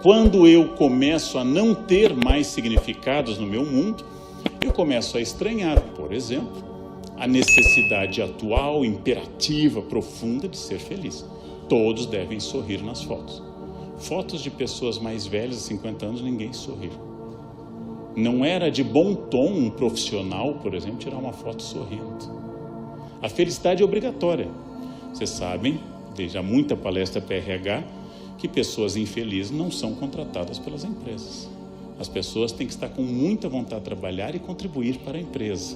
Quando eu começo a não ter mais significados no meu mundo, eu começo a estranhar, por exemplo, a necessidade atual, imperativa, profunda de ser feliz. Todos devem sorrir nas fotos. Fotos de pessoas mais velhas, de 50 anos, ninguém sorri. Não era de bom tom um profissional, por exemplo, tirar uma foto sorrindo. A felicidade é obrigatória. Vocês sabem, desde há muita palestra PRH, que pessoas infelizes não são contratadas pelas empresas. As pessoas têm que estar com muita vontade de trabalhar e contribuir para a empresa.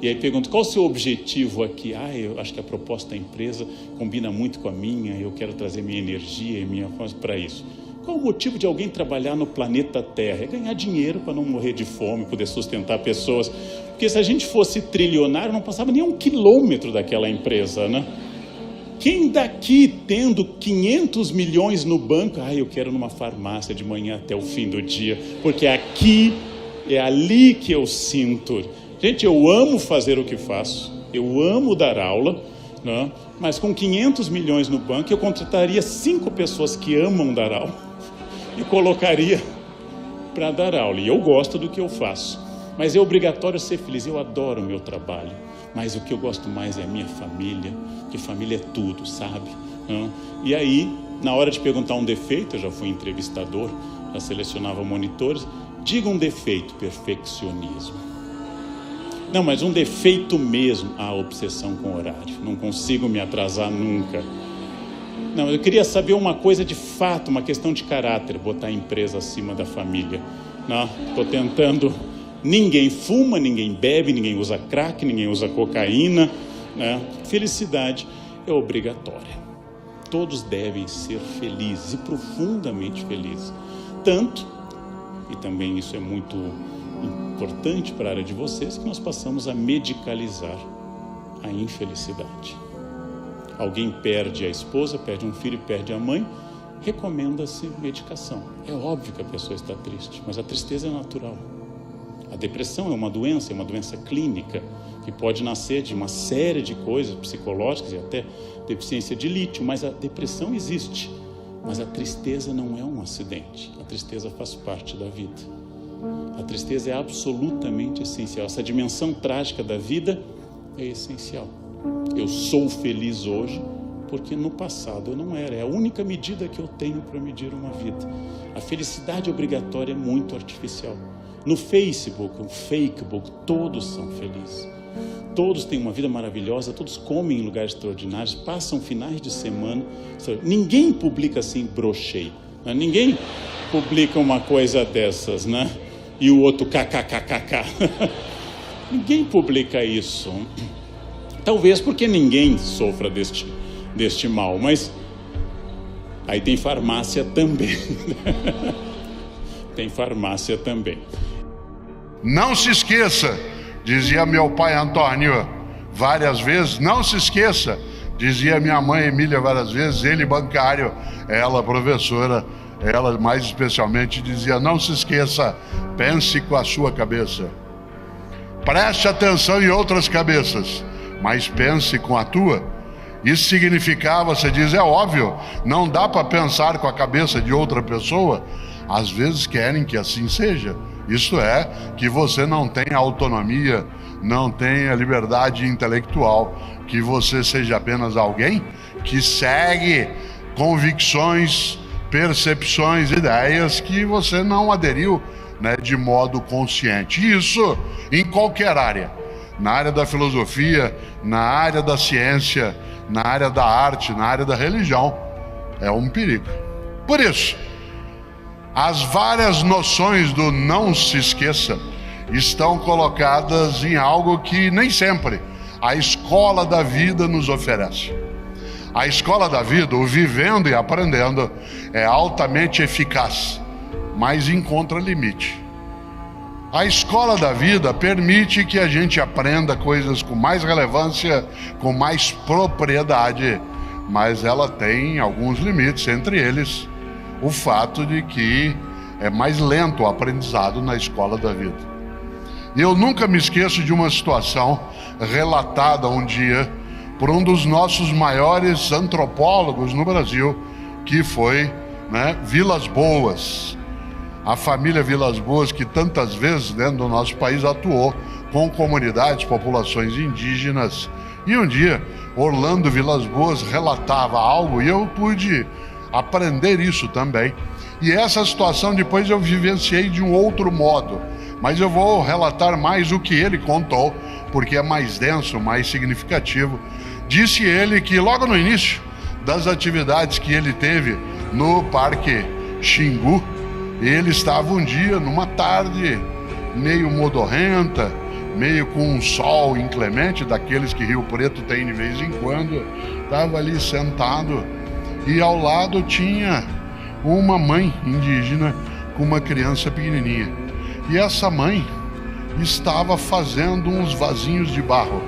E aí pergunto, qual o seu objetivo aqui? Eu acho que a proposta da empresa combina muito com a minha, eu quero trazer minha energia e minha força para isso. Qual o motivo de alguém trabalhar no planeta Terra? É ganhar dinheiro para não morrer de fome, poder sustentar pessoas. Porque se a gente fosse trilionário, não passava nem 1 quilômetro daquela empresa, né? Quem daqui tendo 500 milhões no banco, eu quero numa farmácia de manhã até o fim do dia, porque aqui é ali que eu sinto. Gente, eu amo fazer o que faço, eu amo dar aula, né? Mas com 500 milhões no banco, eu contrataria 5 pessoas que amam dar aula e colocaria para dar aula. E eu gosto do que eu faço, mas é obrigatório ser feliz. Eu adoro o meu trabalho, mas o que eu gosto mais é a minha família, porque família é tudo, sabe? E aí, na hora de perguntar um defeito, eu já fui entrevistador, já selecionava monitores, diga um defeito: perfeccionismo. Não, mas um defeito mesmo, a obsessão com o horário, não consigo me atrasar nunca. Não, eu queria saber uma coisa de fato, uma questão de caráter, botar a empresa acima da família. Não, estou tentando. Ninguém fuma, ninguém bebe, ninguém usa crack, ninguém usa cocaína, né? Felicidade é obrigatória. Todos devem ser felizes e profundamente felizes. Tanto, e também isso é muito importante para a área de vocês, que nós passamos a medicalizar a infelicidade. Alguém perde a esposa, perde um filho, perde a mãe, recomenda-se medicação. É óbvio que a pessoa está triste, mas a tristeza é natural. A depressão é uma doença clínica, que pode nascer de uma série de coisas psicológicas e até deficiência de lítio, mas a depressão existe. Mas a tristeza não é um acidente, a tristeza faz parte da vida. A tristeza é absolutamente essencial, essa dimensão trágica da vida é essencial. Eu sou feliz hoje porque no passado eu não era, é a única medida que eu tenho para medir uma vida. A felicidade obrigatória é muito artificial. No Facebook, no Fakebook, todos são felizes. Todos têm uma vida maravilhosa, todos comem em lugares extraordinários, passam finais de semana. Ninguém publica assim, brochei. Né? Ninguém publica uma coisa dessas, né? E o outro kkkk. Ninguém publica isso. Talvez porque ninguém sofra deste mal, mas aí tem farmácia também. Tem farmácia também. Não se esqueça, dizia meu pai Antônio várias vezes, não se esqueça, dizia minha mãe Emília várias vezes, ele bancário, ela professora, ela mais especialmente dizia, não se esqueça, pense com a sua cabeça. Preste atenção em outras cabeças, mas pense com a tua. Isso significava, você diz, é óbvio, não dá para pensar com a cabeça de outra pessoa. Às vezes querem que assim seja. Isto é, que você não tenha autonomia, não tenha liberdade intelectual, que você seja apenas alguém que segue convicções, percepções, ideias que você não aderiu, né, de modo consciente. Isso em qualquer área, na área da filosofia, na área da ciência, na área da arte, na área da religião, é um perigo. Por isso, as várias noções do não se esqueça estão colocadas em algo que nem sempre a escola da vida nos oferece. A escola da vida, o vivendo e aprendendo, é altamente eficaz, mas encontra limite. A escola da vida permite que a gente aprenda coisas com mais relevância, com mais propriedade, mas ela tem alguns limites, entre eles o fato de que é mais lento o aprendizado na escola da vida. E eu nunca me esqueço de uma situação relatada um dia por um dos nossos maiores antropólogos no Brasil, que foi né? Vilas Boas. A família Vilas Boas, que tantas vezes dentro do nosso país atuou com comunidades, populações indígenas. E um dia, Orlando Vilas Boas relatava algo e eu pude aprender isso também. E essa situação depois eu vivenciei de um outro modo. Mas eu vou relatar mais o que ele contou, porque é mais denso, mais significativo. Disse ele que logo no início das atividades que ele teve no Parque Xingu, ele estava um dia, numa tarde meio modorrenta, meio com um sol inclemente, daqueles que Rio Preto tem de vez em quando, estava ali sentado e ao lado tinha uma mãe indígena com uma criança pequenininha. E essa mãe estava fazendo uns vasinhos de barro.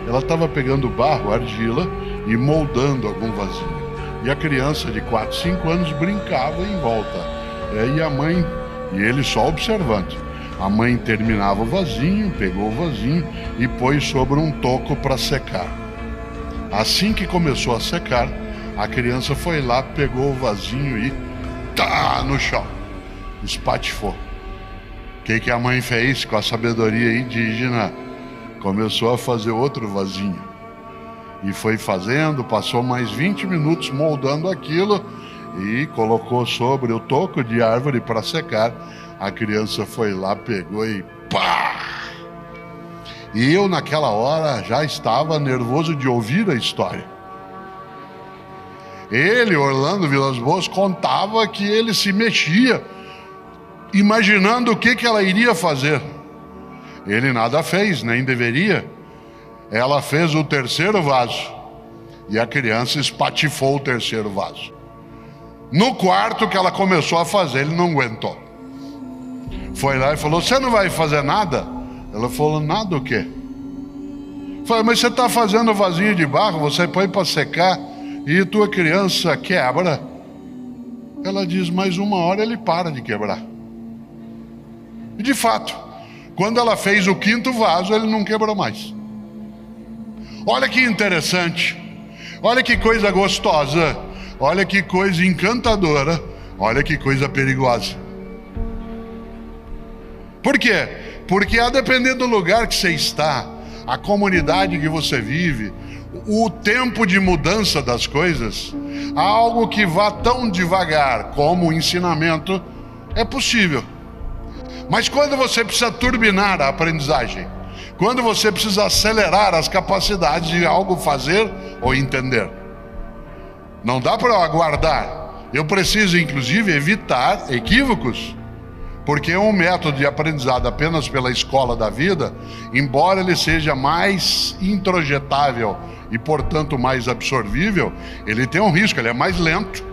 Ela estava pegando barro, argila e moldando algum vasinho. E a criança de 4, 5 anos brincava em volta. E a mãe, e ele só observando. A mãe terminava o vasinho, pegou o vasinho e pôs sobre um toco para secar. Assim que começou a secar, a criança foi lá, pegou o vasinho e tá no chão, espatifou. O que a mãe fez com a sabedoria indígena? Começou a fazer outro vasinho. E foi fazendo, passou mais 20 minutos moldando aquilo e colocou sobre o toco de árvore para secar. A criança foi lá, pegou e pá! E eu naquela hora já estava nervoso de ouvir a história. Ele, Orlando Vilas Boas, contava que ele se mexia, imaginando o que ela iria fazer. Ele nada fez, nem deveria. Ela fez o terceiro vaso e a criança espatifou o terceiro vaso. No quarto que ela começou a fazer, ele não aguentou. Foi lá e falou: você não vai fazer nada? Ela falou: nada o quê? Falei: mas você está fazendo vasinho de barro, você põe para secar e tua criança quebra. Ela diz: mas uma hora ele para de quebrar. E de fato, quando ela fez o quinto vaso, ele não quebrou mais. Olha que interessante, olha que coisa gostosa, olha que coisa encantadora, olha que coisa perigosa. Por quê? Porque a depender do lugar que você está, a comunidade que você vive, o tempo de mudança das coisas, algo que vá tão devagar como o ensinamento é possível. Mas quando você precisa turbinar a aprendizagem, quando você precisa acelerar as capacidades de algo fazer ou entender, não dá para aguardar. Eu preciso, inclusive, evitar equívocos, porque um método de aprendizado apenas pela escola da vida, embora ele seja mais introjetável e, portanto, mais absorvível, ele tem um risco, ele é mais lento,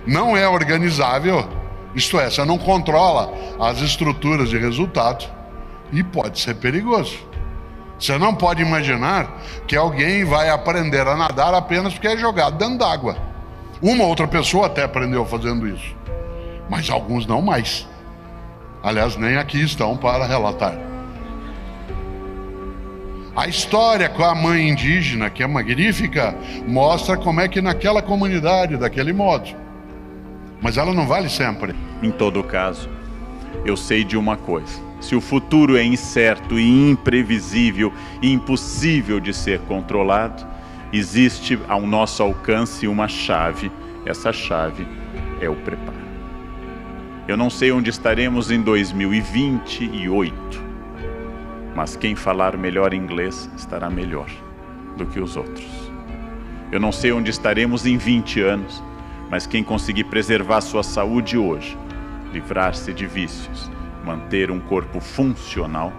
não é organizável, isto é, você não controla as estruturas de resultado e pode ser perigoso. Você não pode imaginar que alguém vai aprender a nadar apenas porque é jogado dentro d'água. Uma outra pessoa até aprendeu fazendo isso, mas alguns não mais. Aliás, nem aqui estão para relatar. A história com a mãe indígena, que é magnífica, mostra como é que naquela comunidade, daquele modo. Mas ela não vale sempre. Em todo caso, eu sei de uma coisa: se o futuro é incerto e imprevisível e impossível de ser controlado, existe ao nosso alcance uma chave. Essa chave é o preparo. Eu não sei onde estaremos em 2028, mas quem falar melhor inglês estará melhor do que os outros. Eu não sei onde estaremos em 20 anos, mas quem conseguir preservar sua saúde hoje, livrar-se de vícios, manter um corpo funcional,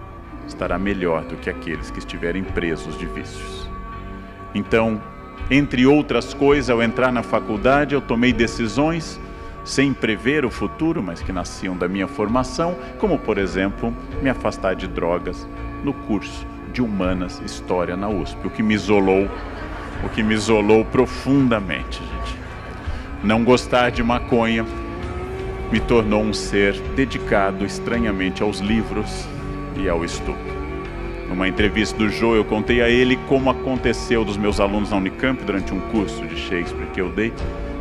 estará melhor do que aqueles que estiverem presos de vícios. Então, entre outras coisas, ao entrar na faculdade, eu tomei decisões sem prever o futuro, mas que nasciam da minha formação, como, por exemplo, me afastar de drogas no curso de Humanas História na USP, o que me isolou profundamente, gente. Não gostar de maconha me tornou um ser dedicado estranhamente aos livros e ao estudo. Numa entrevista do Jô, eu contei a ele como aconteceu dos meus alunos na Unicamp durante um curso de Shakespeare que eu dei,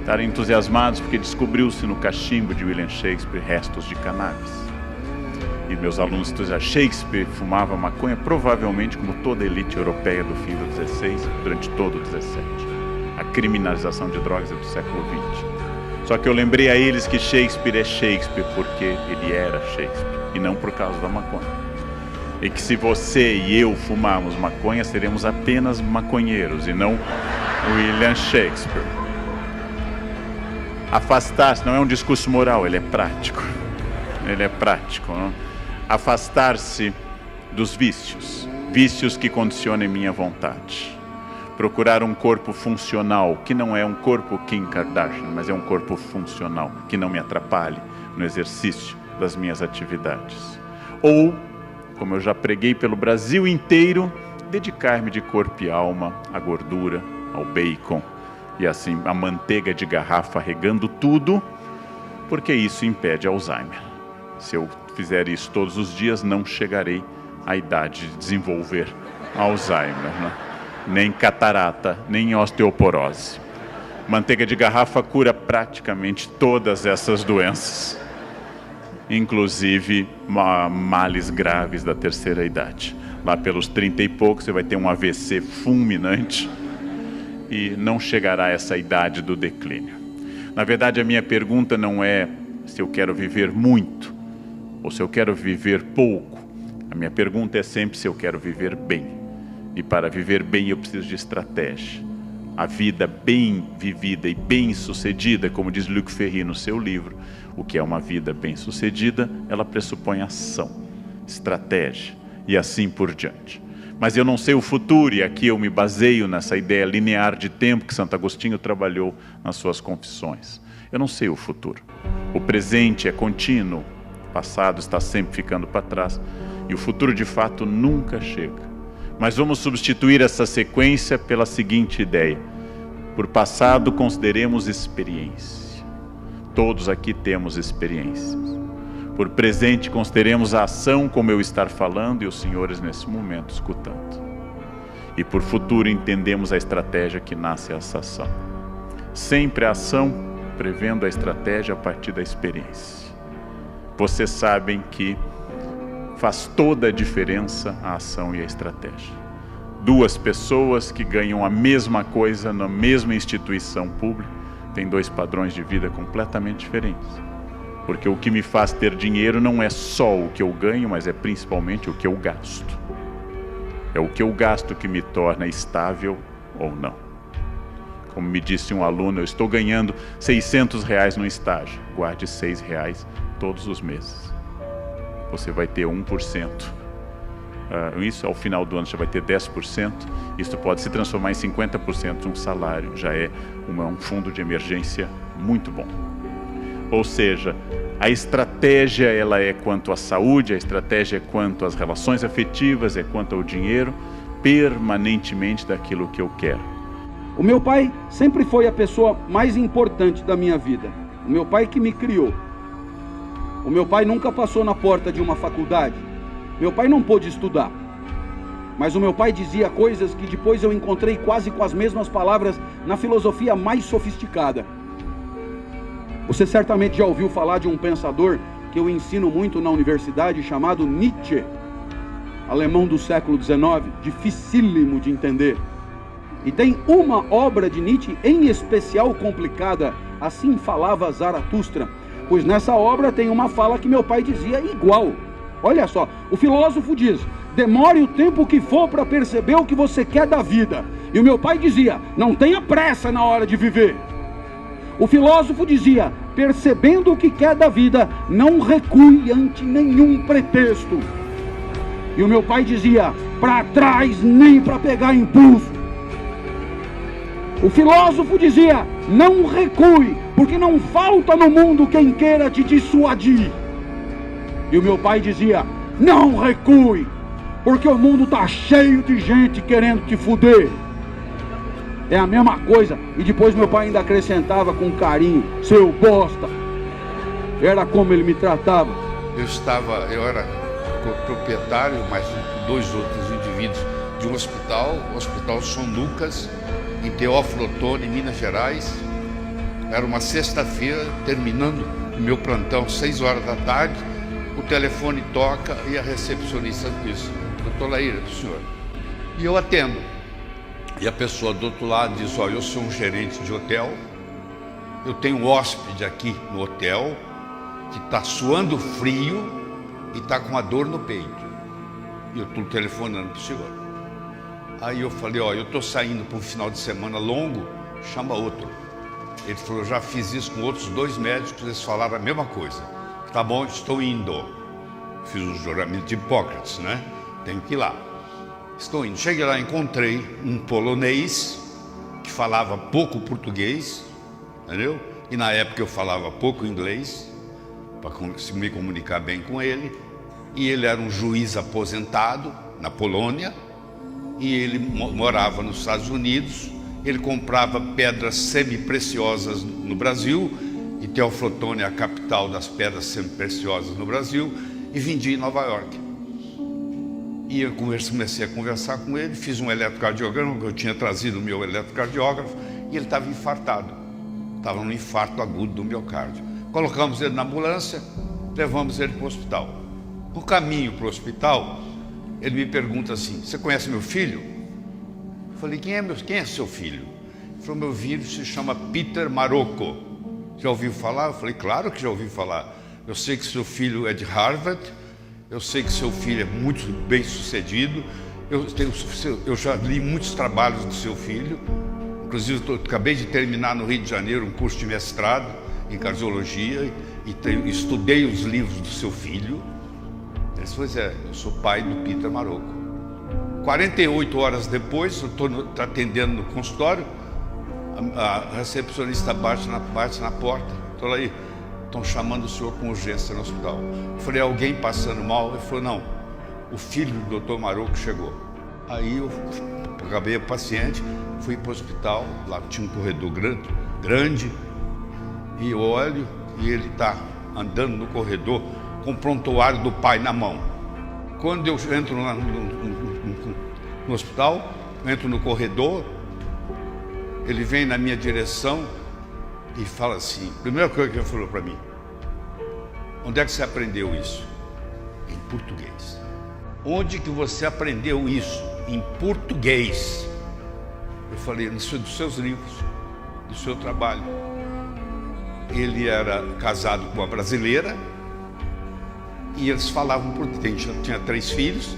estarem entusiasmados porque descobriu-se no cachimbo de William Shakespeare restos de cannabis. E meus alunos entusiasmados, Shakespeare fumava maconha provavelmente como toda a elite europeia do fim do XVI, durante todo o XVII. A criminalização de drogas é do século XX. Só que eu lembrei a eles que Shakespeare é Shakespeare porque ele era Shakespeare, e não por causa da maconha. E que se você e eu fumarmos maconha, seremos apenas maconheiros e não William Shakespeare. Afastar-se não é um discurso moral, ele é prático. Ele é prático, não? Afastar-se dos vícios, vícios que condicionem minha vontade. Procurar um corpo funcional, que não é um corpo Kim Kardashian, mas é um corpo funcional, que não me atrapalhe no exercício das minhas atividades. Ou, como eu já preguei pelo Brasil inteiro, dedicar-me de corpo e alma à gordura, ao bacon e assim a manteiga de garrafa regando tudo, porque isso impede Alzheimer. Se eu fizer isso todos os dias, não chegarei à idade de desenvolver Alzheimer, né? Nem catarata, nem osteoporose. Manteiga de garrafa cura praticamente todas essas doenças, inclusive males graves da terceira idade. Lá pelos 30 e poucos você vai ter um AVC fulminante e não chegará a essa idade do declínio. Na verdade, a minha pergunta não é se eu quero viver muito ou se eu quero viver pouco. A minha pergunta é sempre se eu quero viver bem. E para viver bem eu preciso de estratégia. A vida bem vivida e bem sucedida, como diz Luc Ferry no seu livro, o que é uma vida bem sucedida, ela pressupõe ação, estratégia e assim por diante. Mas eu não sei o futuro, e aqui eu me baseio nessa ideia linear de tempo que Santo Agostinho trabalhou nas suas confissões. Eu não sei o futuro. O presente é contínuo, o passado está sempre ficando para trás, e o futuro de fato nunca chega. Mas vamos substituir essa sequência pela seguinte ideia. Por passado, consideremos experiência. Todos aqui temos experiências. Por presente, consideremos a ação como eu estar falando e os senhores nesse momento escutando. E por futuro, entendemos a estratégia que nasce essa ação. Sempre a ação, prevendo a estratégia a partir da experiência. Vocês sabem que faz toda a diferença a ação e a estratégia. Duas pessoas que ganham a mesma coisa na mesma instituição pública têm dois padrões de vida completamente diferentes. Porque o que me faz ter dinheiro não é só o que eu ganho, mas é principalmente o que eu gasto. É o que eu gasto que me torna estável ou não. Como me disse um aluno, eu estou ganhando R$600 no estágio. Guarde R$6 todos os meses. Você vai ter 1%. Isso ao final do ano já vai ter 10%. Isso pode se transformar em 50% de um salário. Já é um fundo de emergência muito bom. Ou seja, a estratégia ela é quanto à saúde, a estratégia é quanto às relações afetivas, é quanto ao dinheiro, permanentemente daquilo que eu quero. O meu pai sempre foi a pessoa mais importante da minha vida. O meu pai que me criou. O meu pai nunca passou na porta de uma faculdade. Meu pai não pôde estudar. Mas o meu pai dizia coisas que depois eu encontrei quase com as mesmas palavras na filosofia mais sofisticada. Você certamente já ouviu falar de um pensador que eu ensino muito na universidade, chamado Nietzsche. Alemão do século XIX, dificílimo de entender. E tem uma obra de Nietzsche em especial complicada, Assim Falava Zaratustra. Pois nessa obra tem uma fala que meu pai dizia igual. Olha só, o filósofo diz: demore o tempo que for para perceber o que você quer da vida. E o meu pai dizia: não tenha pressa na hora de viver. O filósofo dizia: percebendo o que quer da vida, não recue ante nenhum pretexto. E o meu pai dizia: para trás nem para pegar impulso. O filósofo dizia: não recue, porque não falta no mundo quem queira te dissuadir. E o meu pai dizia: não recue, porque o mundo está cheio de gente querendo te fuder. É a mesma coisa. E depois meu pai ainda acrescentava com carinho: seu bosta. Era como ele me tratava. Eu era proprietário, mais dois outros indivíduos, de um hospital, o Hospital São Lucas, em Teófilo Otoni, em Minas Gerais. Era uma sexta-feira, terminando o meu plantão, 6 horas da tarde, o telefone toca e a recepcionista diz: doutor Laíra, do senhor. E eu atendo. E a pessoa do outro lado diz: olha, eu sou um gerente de hotel, eu tenho um hóspede aqui no hotel que está suando frio e está com a dor no peito. E eu estou telefonando para o senhor. Aí eu falei: ó, eu estou saindo para um final de semana longo, chama outro. Ele falou: já fiz isso com outros 2 médicos, eles falaram a mesma coisa. Tá bom, estou indo. Fiz o juramento de Hipócrates, né? Tenho que ir lá. Estou indo. Cheguei lá, encontrei um polonês que falava pouco português, entendeu? E na época eu falava pouco inglês, para me comunicar bem com ele. E ele era um juiz aposentado na Polônia, e ele morava nos Estados Unidos. Ele comprava pedras semi-preciosas no Brasil, e Teoflotone é a capital das pedras semi-preciosas no Brasil, e vendia em Nova York. E eu comecei a conversar com ele, fiz um eletrocardiograma, que eu tinha trazido o meu eletrocardiógrafo, e ele estava infartado, estava num infarto agudo do miocárdio. Colocamos ele na ambulância, levamos ele para o hospital. No caminho para o hospital, ele me pergunta assim: você conhece meu filho? Eu falei: quem é seu filho? Ele falou: meu filho se chama Peter Marocco. Já ouviu falar? Eu falei: claro que já ouvi falar. Eu sei que seu filho é de Harvard, eu sei que seu filho é muito bem sucedido, eu já li muitos trabalhos do seu filho, inclusive acabei de terminar no Rio de Janeiro um curso de mestrado em cardiologia e estudei os livros do seu filho. Ele disse: pois é, eu sou pai do Peter Marocco. 48 horas depois, eu estou atendendo no consultório, a recepcionista bate na porta. Estou lá aí: estão chamando o senhor com urgência no hospital. Eu falei: alguém passando mal? Ele falou: não, o filho do Dr. Marocco chegou. Aí eu acabei o paciente, fui para o hospital, lá tinha um corredor grande, e eu olho, e ele está andando no corredor com o prontuário do pai na mão. Quando eu entro lá no hospital, entro no corredor, ele vem na minha direção e fala assim, primeira coisa que ele falou para mim: onde é que você aprendeu isso? Em português. Onde que você aprendeu isso? Em português. Eu falei: isso é dos seus livros, do seu trabalho. Ele era casado com uma brasileira e eles falavam português. Tinha 3 filhos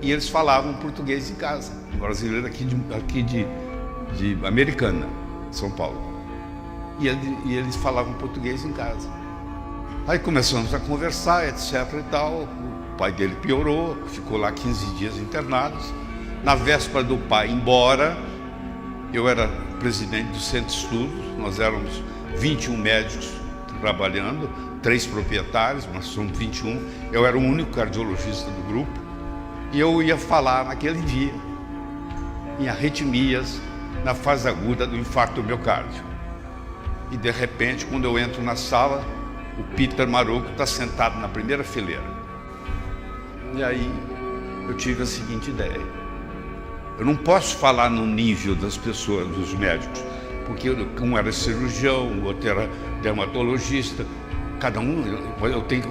e eles falavam português em casa. Uma brasileira aqui de Americana, São Paulo. E eles falavam português em casa. Aí começamos a conversar, etc e tal. O pai dele piorou, ficou lá 15 dias internados. Na véspera do pai ir embora, eu era presidente do centro de estudos, nós éramos 21 médicos trabalhando, 3 proprietários, mas somos 21. Eu era o único cardiologista do grupo, e eu ia falar naquele dia em arritmias na fase aguda do infarto do miocárdio. E de repente, quando eu entro na sala, o Peter Marocco está sentado na primeira fileira. E aí eu tive a seguinte ideia: eu não posso falar no nível das pessoas, dos médicos, porque um era cirurgião, o outro era dermatologista, cada um,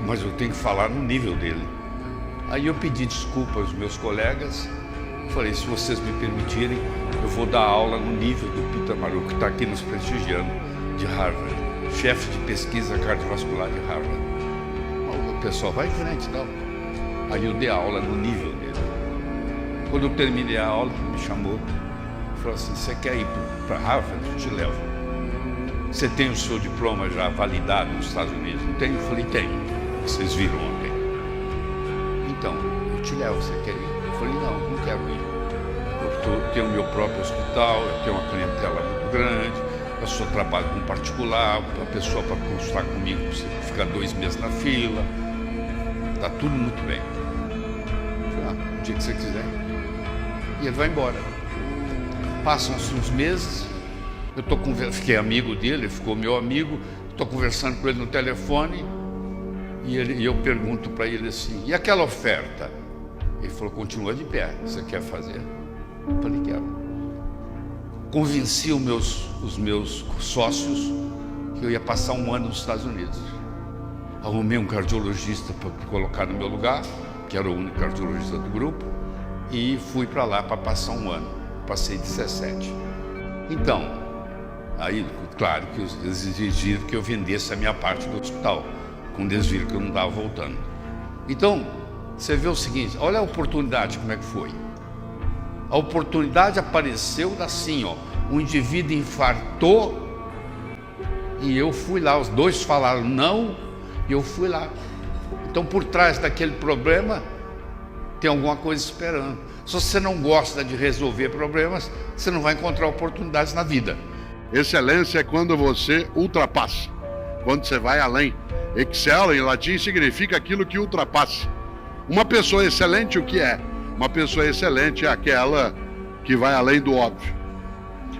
mas eu tenho que falar no nível dele. Aí eu pedi desculpa aos meus colegas, falei: se vocês me permitirem, eu vou dar aula no nível do Peter Marocco, que está aqui nos prestigiando, de Harvard, chefe de pesquisa cardiovascular de Harvard. O pessoal vai em frente e tal. Aí eu dei aula no nível dele. Quando eu terminei a aula, ele me chamou e falou assim: você quer ir para Harvard? Eu te levo. Você tem o seu diploma já validado nos Estados Unidos? Não tem? Eu falei: tenho. Vocês viram ontem. Então, eu te levo, você quer ir? Eu falei: não quero ir. Eu tenho o meu próprio hospital, eu tenho uma clientela muito grande, eu só trabalho com particular, a pessoa para consultar comigo precisa ficar 2 meses na fila, está tudo muito bem. Eu falei: o dia que você quiser. E ele vai embora. Passam-se uns meses, fiquei amigo dele, ele ficou meu amigo, estou conversando com ele no telefone, e eu pergunto para ele assim: e aquela oferta? Ele falou: continua de pé, você quer fazer? Eu falei: quero. Convenci os meus sócios que eu ia passar um ano nos Estados Unidos. Arrumei um cardiologista para colocar no meu lugar, que era o único cardiologista do grupo, e fui para lá para passar um ano. Passei 17. Então, aí, claro que eles exigiram que eu vendesse a minha parte do hospital, quando eles viram que eu não estava voltando. Então, você vê o seguinte, olha a oportunidade, como é que foi. A oportunidade apareceu assim, ó, um indivíduo infartou e eu fui lá, os dois falaram não e eu fui lá. Então, por trás daquele problema, tem alguma coisa esperando. Se você não gosta de resolver problemas, você não vai encontrar oportunidades na vida. Excelência é quando você ultrapassa, quando você vai além. Excel em latim significa aquilo que ultrapassa. Uma pessoa excelente, o que é? Uma pessoa excelente é aquela que vai além do óbvio.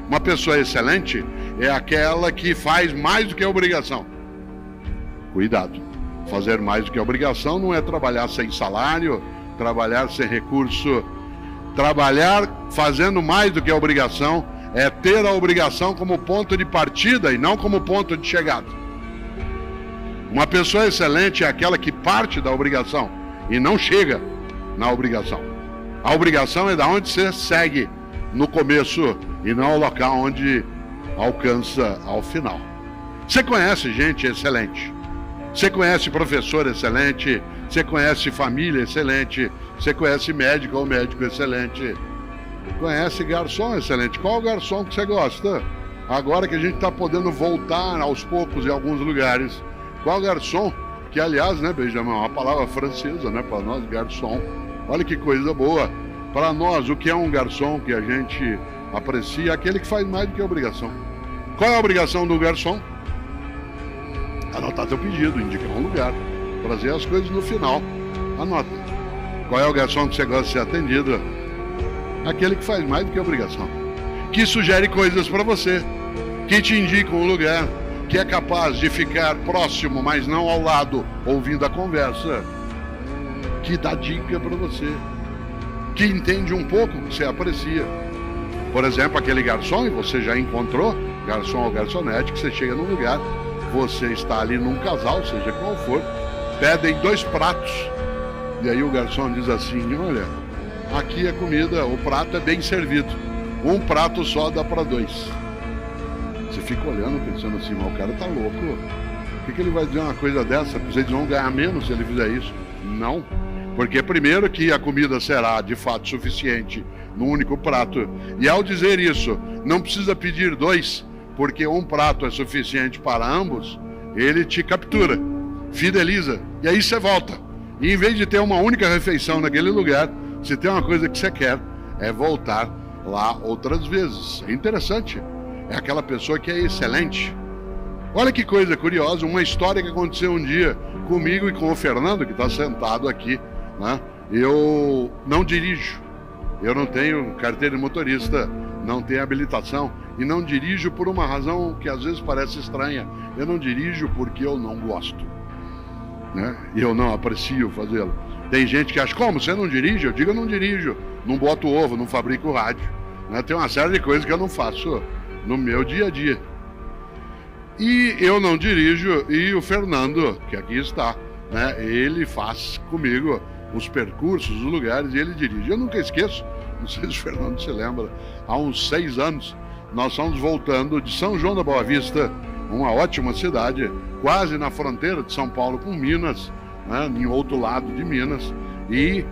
Uma pessoa excelente é aquela que faz mais do que a obrigação. Cuidado, fazer mais do que a obrigação não é trabalhar sem salário, trabalhar sem recurso. Trabalhar fazendo mais do que a obrigação é ter a obrigação como ponto de partida e não como ponto de chegada. Uma pessoa excelente é aquela que parte da obrigação e não chega na obrigação. A obrigação é da onde você segue no começo e não ao local onde alcança ao final. Você conhece gente excelente, você conhece professor excelente, você conhece família excelente, você conhece médico ou médico excelente, conhece garçom excelente. Qual garçom que você gosta? Agora que a gente está podendo voltar aos poucos em alguns lugares, qual garçom? Que aliás, né, Benjamin, é uma palavra francesa, né, para nós, garçom. Olha que coisa boa. Para nós, o que é um garçom que a gente aprecia? É aquele que faz mais do que a obrigação. Qual é a obrigação do garçom? Anotar teu pedido, indicar um lugar, trazer as coisas no final. Anota. Qual é o garçom que você gosta de ser atendido? Aquele que faz mais do que a obrigação. Que sugere coisas para você, que te indica um lugar, que é capaz de ficar próximo, mas não ao lado, ouvindo a conversa, que dá dica para você, que entende um pouco o que você aprecia. Por exemplo, aquele garçom, e você já encontrou, garçom ou garçonete, que você chega num lugar, você está ali num casal, seja qual for, pedem 2 pratos, e aí o garçom diz assim, olha, aqui é comida, o prato é bem servido, um prato só dá para 2. Você fica olhando, pensando assim, mas o cara tá louco, por que ele vai dizer uma coisa dessa? Vocês vão ganhar menos se ele fizer isso? Não, porque primeiro que a comida será de fato suficiente num único prato, e ao dizer isso, não precisa pedir 2, porque um prato é suficiente para ambos, ele te captura, fideliza, e aí você volta. E em vez de ter uma única refeição naquele lugar, se tem uma coisa que você quer, é voltar lá outras vezes. É interessante. É aquela pessoa que é excelente. Olha que coisa curiosa, uma história que aconteceu um dia comigo e com o Fernando, que está sentado aqui, né? Eu não dirijo, eu não tenho carteira de motorista, não tenho habilitação e não dirijo por uma razão que às vezes parece estranha. Eu não dirijo porque eu não gosto, né? E eu não aprecio fazê-lo. Tem gente que acha, como, você não dirige? Eu digo, eu não dirijo, não boto ovo, não fabrico rádio, né? Tem uma série de coisas que eu não faço no meu dia a dia. E eu não dirijo, e o Fernando, que aqui está, né? Ele faz comigo os percursos, os lugares, e ele dirige. Eu nunca esqueço, não sei se o Fernando se lembra, há uns 6 anos, nós estamos voltando de São João da Boa Vista, uma ótima cidade, quase na fronteira de São Paulo com Minas, né, em outro lado de Minas, e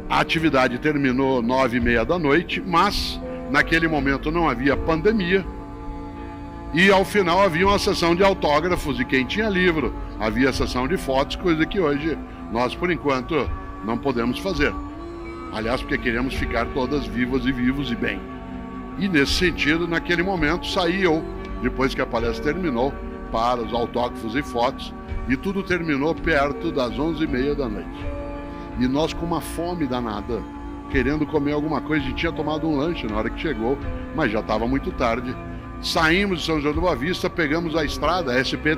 a atividade terminou 9h30 da noite, mas naquele momento não havia pandemia, e ao final havia uma sessão de autógrafos de quem tinha livro, havia sessão de fotos, coisa que hoje nós, por enquanto, não podemos fazer. Aliás, porque queremos ficar todas vivas e vivos e bem. E nesse sentido, naquele momento, saí eu, depois que a palestra terminou, para os autógrafos e fotos, e tudo terminou perto das 11h30 da noite. E nós com uma fome danada, querendo comer alguma coisa, a gente tinha tomado um lanche na hora que chegou, mas já estava muito tarde. Saímos de São João da Boa Vista, pegamos a estrada, a SP,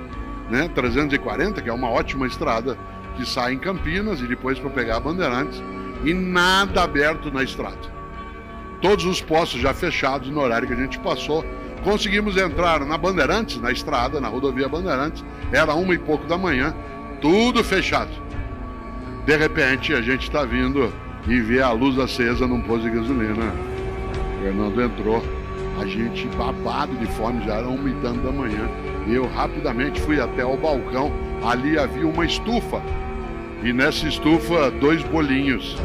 né, 340, que é uma ótima estrada, que sai em Campinas e depois para pegar a Bandeirantes, e nada aberto na estrada. Todos os postos já fechados no horário que a gente passou, conseguimos entrar na Bandeirantes, na estrada, na rodovia Bandeirantes. Era 1 e pouco da manhã, tudo fechado. De repente, a gente está vindo e vê a luz acesa num posto de gasolina. O Fernando entrou, a gente babado de fome, já era 1 e tanto da manhã. E eu rapidamente fui até o balcão, ali havia uma estufa. E nessa estufa, 2 bolinhos.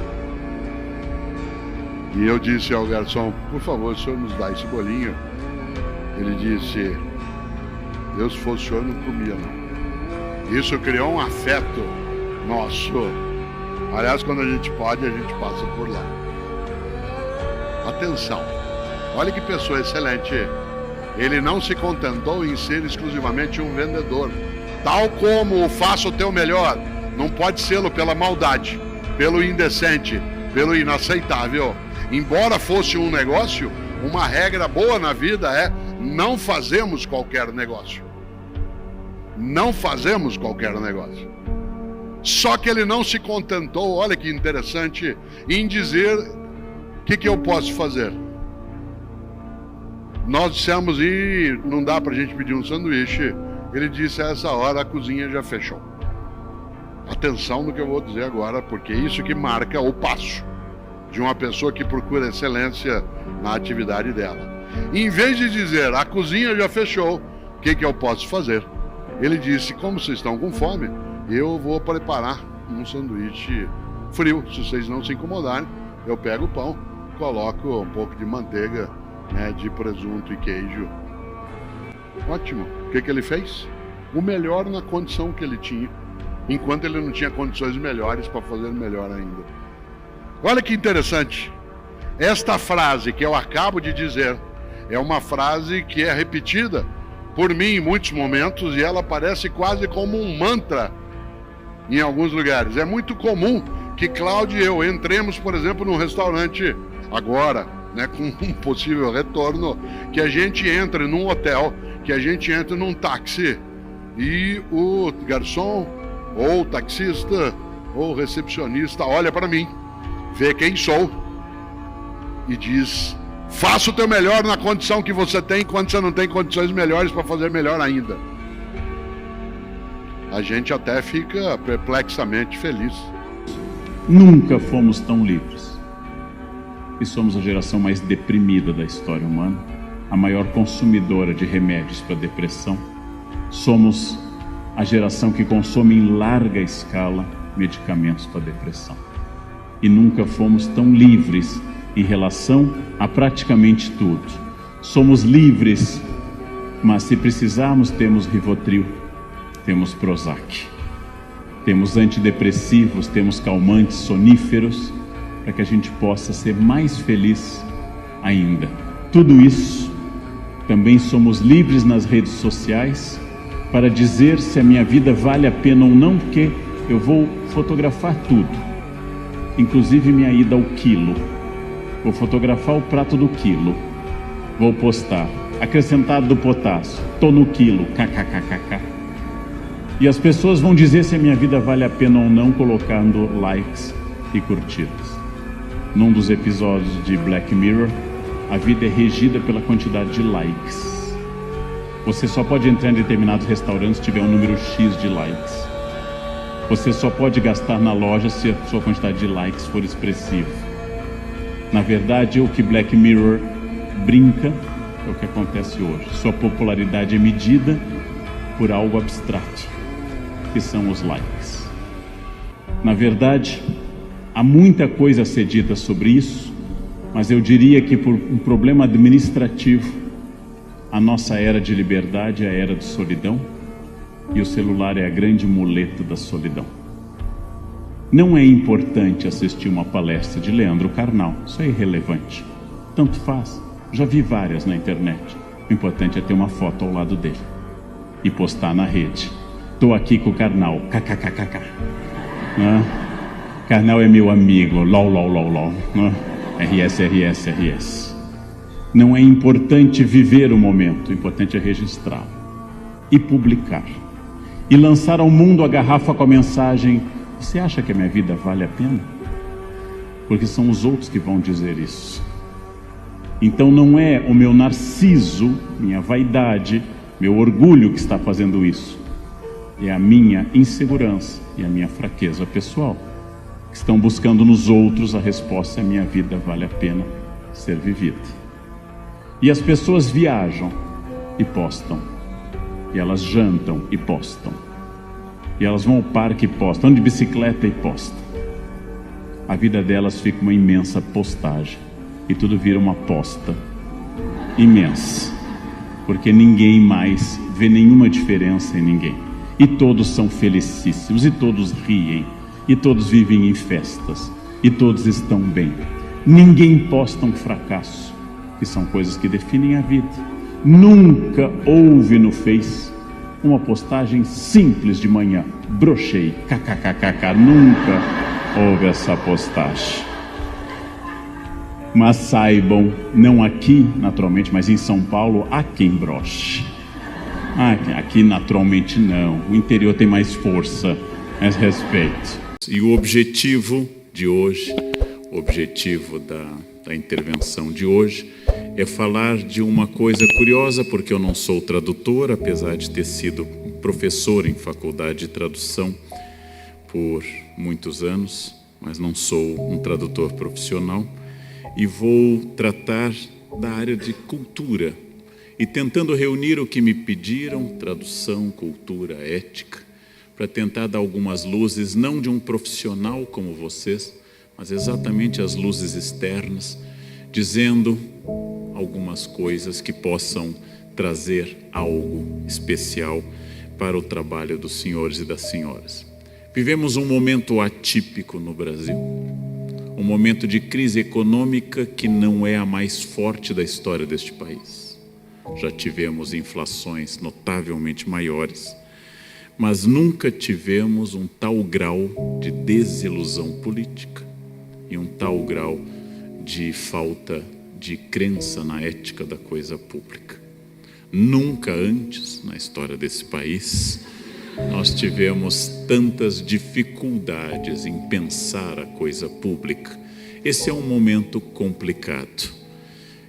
E eu disse ao garçom, por favor, o senhor nos dá esse bolinho? Ele disse, eu se fosse o senhor não comia não. Isso criou um afeto nosso. Aliás, quando a gente pode, a gente passa por lá. Atenção, olha que pessoa excelente. Ele não se contentou em ser exclusivamente um vendedor. Tal como o faça o teu melhor, não pode ser pela maldade, pelo indecente, pelo inaceitável. Embora fosse um negócio, uma regra boa na vida é não fazemos qualquer negócio. Não fazemos qualquer negócio. Só que ele não se contentou, olha que interessante, em dizer o que eu posso fazer. Nós dissemos, e não dá pra gente pedir um sanduíche. Ele disse, a essa hora a cozinha já fechou. Atenção no que eu vou dizer agora, porque é isso que marca o passo de uma pessoa que procura excelência na atividade dela. Em vez de dizer, a cozinha já fechou, o que eu posso fazer? Ele disse, como vocês estão com fome, eu vou preparar um sanduíche frio. Se vocês não se incomodarem, eu pego o pão, coloco um pouco de manteiga, né, de presunto e queijo. Ótimo. O que ele fez? O melhor na condição que ele tinha, enquanto ele não tinha condições melhores para fazer melhor ainda. Olha que interessante. Esta frase que eu acabo de dizer é uma frase que é repetida por mim em muitos momentos e ela parece quase como um mantra em alguns lugares. É muito comum que Cláudio e eu entremos, por exemplo, num restaurante agora, né, com um possível retorno, que a gente entre num hotel, que a gente entre num táxi e o garçom ou o taxista ou o recepcionista olha para mim, vê quem sou e diz, faça o teu melhor na condição que você tem, quando você não tem condições melhores para fazer melhor ainda. A gente até fica perplexamente feliz. Nunca fomos tão livres. E somos a geração mais deprimida da história humana, a maior consumidora de remédios para depressão. Somos a geração que consome em larga escala medicamentos para depressão. E nunca fomos tão livres em relação a praticamente tudo. Somos livres, mas se precisarmos temos Rivotril, temos Prozac, temos antidepressivos, temos calmantes, soníferos, para que a gente possa ser mais feliz ainda. Tudo isso, também somos livres nas redes sociais para dizer se a minha vida vale a pena ou não, porque eu vou fotografar tudo. Inclusive minha ida ao quilo. Vou fotografar o prato do quilo. Vou postar. Acrescentado do potássio. Tô no quilo. KKKKK. E as pessoas vão dizer se a minha vida vale a pena ou não, colocando likes e curtidas. Num dos episódios de Black Mirror, a vida é regida pela quantidade de likes. Você só pode entrar em determinados restaurantes se tiver um número X de likes. Você só pode gastar na loja se a sua quantidade de likes for expressiva. Na verdade, o que Black Mirror brinca é o que acontece hoje. Sua popularidade é medida por algo abstrato, que são os likes. Na verdade, há muita coisa a ser dita sobre isso, mas eu diria que por um problema administrativo, a nossa era de liberdade é a era de solidão, e o celular é a grande muleta da solidão. Não é importante assistir uma palestra de Leandro Carnal, isso é irrelevante. Tanto faz, já vi várias na internet. O importante é ter uma foto ao lado dele e postar na rede. Tô aqui com o Carnal, kkkk. Carnal é meu amigo, lol. RS. Não é importante viver o momento, o importante é registrá-lo e publicar. E lançar ao mundo a garrafa com a mensagem, você acha que a minha vida vale a pena? Porque são os outros que vão dizer isso. Então não é o meu narciso, minha vaidade, meu orgulho que está fazendo isso. É a minha insegurança e a minha fraqueza pessoal, que estão buscando nos outros a resposta: a minha vida vale a pena ser vivida. E as pessoas viajam e postam, e elas jantam e postam, e elas vão ao parque e postam, andam de bicicleta e postam. A vida delas fica uma imensa postagem, e tudo vira uma posta imensa, porque ninguém mais vê nenhuma diferença em ninguém, e todos são felicíssimos, e todos riem, e todos vivem em festas, e todos estão bem. Ninguém posta um fracasso, que são coisas que definem a vida. Nunca houve no Face uma postagem simples de manhã: brochei, kkkk, nunca houve essa postagem. Mas saibam, não aqui naturalmente, mas em São Paulo há quem broche. Aqui naturalmente não, o interior tem mais força, mais respeito. E o objetivo de hoje, o objetivo da intervenção de hoje, é falar de uma coisa curiosa, porque eu não sou tradutor, apesar de ter sido professor em faculdade de tradução por muitos anos, mas não sou um tradutor profissional, e vou tratar da área de cultura, e tentando reunir o que me pediram: tradução, cultura, ética, para tentar dar algumas luzes, não de um profissional como vocês, mas exatamente as luzes externas, dizendo algumas coisas que possam trazer algo especial para o trabalho dos senhores e das senhoras. Vivemos um momento atípico no Brasil, um momento de crise econômica que não é a mais forte da história deste país. Já tivemos inflações notavelmente maiores, mas nunca tivemos um tal grau de desilusão política e um tal grau de falta de crença na ética da coisa pública. Nunca antes na história desse país nós tivemos tantas dificuldades em pensar a coisa pública. Esse é um momento complicado.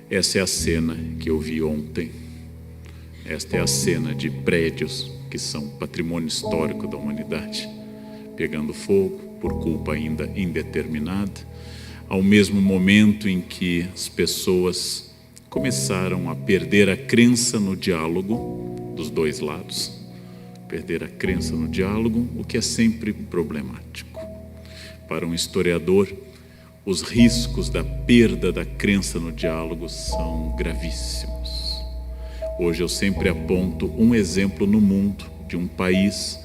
Essa é a cena que eu vi ontem. Esta é a cena de prédios que são patrimônio histórico da humanidade, pegando fogo por culpa ainda indeterminada, ao mesmo momento em que as pessoas começaram a perder a crença no diálogo dos dois lados, perder a crença no diálogo, o que é sempre problemático. Para um historiador, os riscos da perda da crença no diálogo são gravíssimos. Hoje eu sempre aponto um exemplo no mundo de um país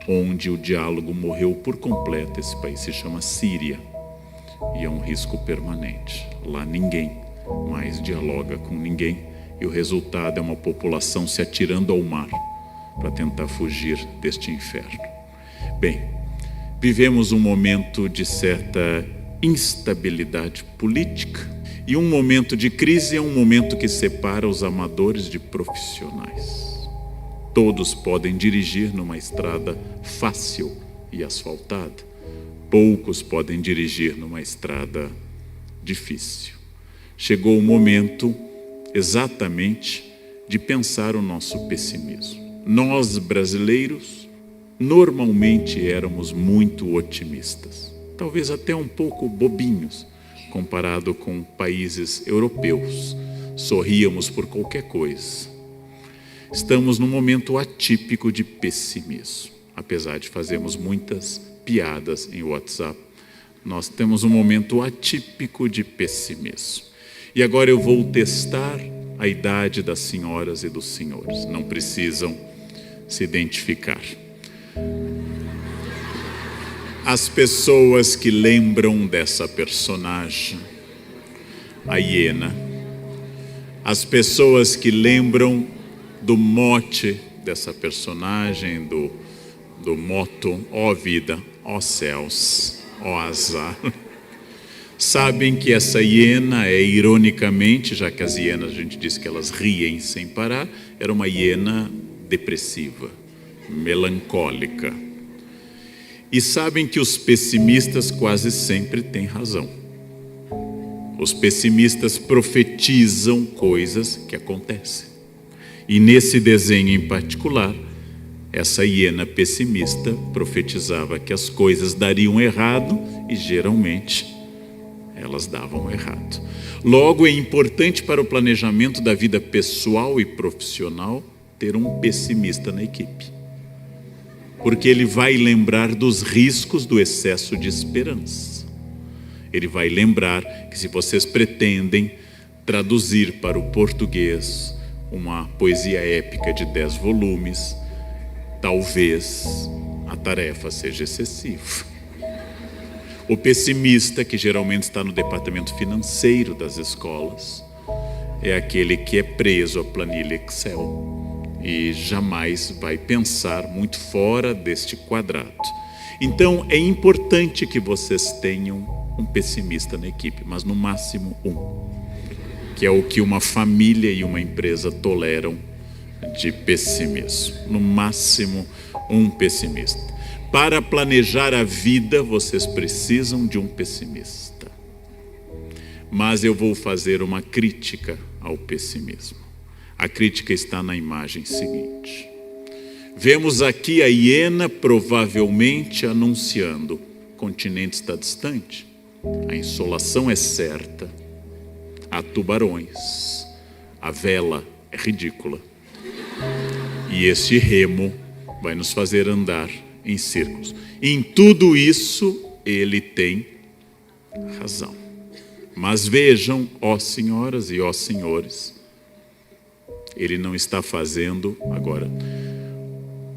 onde o diálogo morreu por completo. Esse país se chama Síria e é um risco permanente. Lá ninguém mais dialoga com ninguém e o resultado é uma população se atirando ao mar para tentar fugir deste inferno. Bem, vivemos um momento de certa instabilidade política, e um momento de crise é um momento que separa os amadores de profissionais. Todos podem dirigir numa estrada fácil e asfaltada, poucos podem dirigir numa estrada difícil. Chegou o momento exatamente de pensar o nosso pessimismo. Nós, brasileiros, normalmente éramos muito otimistas, talvez até um pouco bobinhos, comparado com países europeus. Sorríamos por qualquer coisa. Estamos num momento atípico de pessimismo. Apesar de fazermos muitas piadas em WhatsApp, nós temos um momento atípico de pessimismo. E agora eu vou testar a idade das senhoras e dos senhores. Não precisam se identificar. As pessoas que lembram dessa personagem, a hiena, as pessoas que lembram do mote dessa personagem, do moto, ó vida, ó céus, ó azar, sabem que essa hiena é, ironicamente, já que as hienas a gente diz que elas riem sem parar, era uma hiena depressiva, melancólica. E sabem que os pessimistas quase sempre têm razão. Os pessimistas profetizam coisas que acontecem. E nesse desenho em particular, essa hiena pessimista profetizava que as coisas dariam errado e geralmente elas davam errado. Logo, é importante para o planejamento da vida pessoal e profissional ter um pessimista na equipe, porque ele vai lembrar dos riscos do excesso de esperança. Ele vai lembrar que se vocês pretendem traduzir para o português uma poesia épica de 10 volumes, talvez a tarefa seja excessiva. O pessimista, que geralmente está no departamento financeiro das escolas, é aquele que é preso à planilha Excel e jamais vai pensar muito fora deste quadrado. Então, é importante que vocês tenham um pessimista na equipe, mas no máximo um, que é o que uma família e uma empresa toleram de pessimismo. No máximo, um pessimista. Para planejar a vida, vocês precisam de um pessimista. Mas eu vou fazer uma crítica ao pessimismo. A crítica está na imagem seguinte. Vemos aqui a hiena provavelmente anunciando: o continente está distante, a insolação é certa, há tubarões, a vela é ridícula e este remo vai nos fazer andar em círculos. Em tudo isso ele tem razão. Mas vejam, ó senhoras e ó senhores, ele não está fazendo, agora,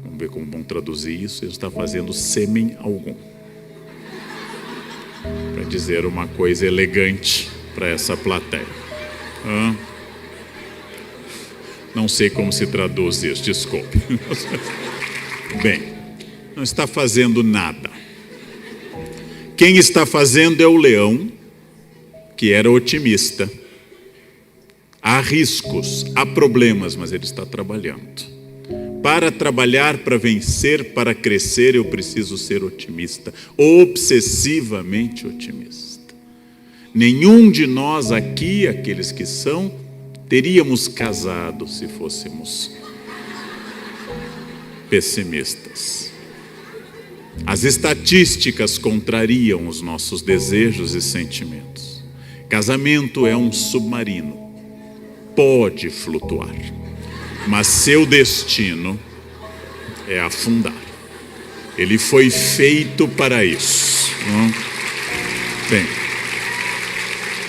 vamos ver como vão traduzir isso, ele não está fazendo sêmen algum. Para dizer uma coisa elegante para essa plateia. Não sei como se traduz isso, desculpe. Bem, não está fazendo nada. Quem está fazendo é o leão, que era otimista. Há riscos, há problemas, mas ele está trabalhando. Para trabalhar, para vencer, para crescer, eu preciso ser otimista, obsessivamente otimista. Nenhum de nós aqui, aqueles que são, teríamos casado se fôssemos pessimistas. As estatísticas contrariam os nossos desejos e sentimentos. Casamento é um submarino, pode flutuar, mas seu destino é afundar. Ele foi feito para isso. Bem,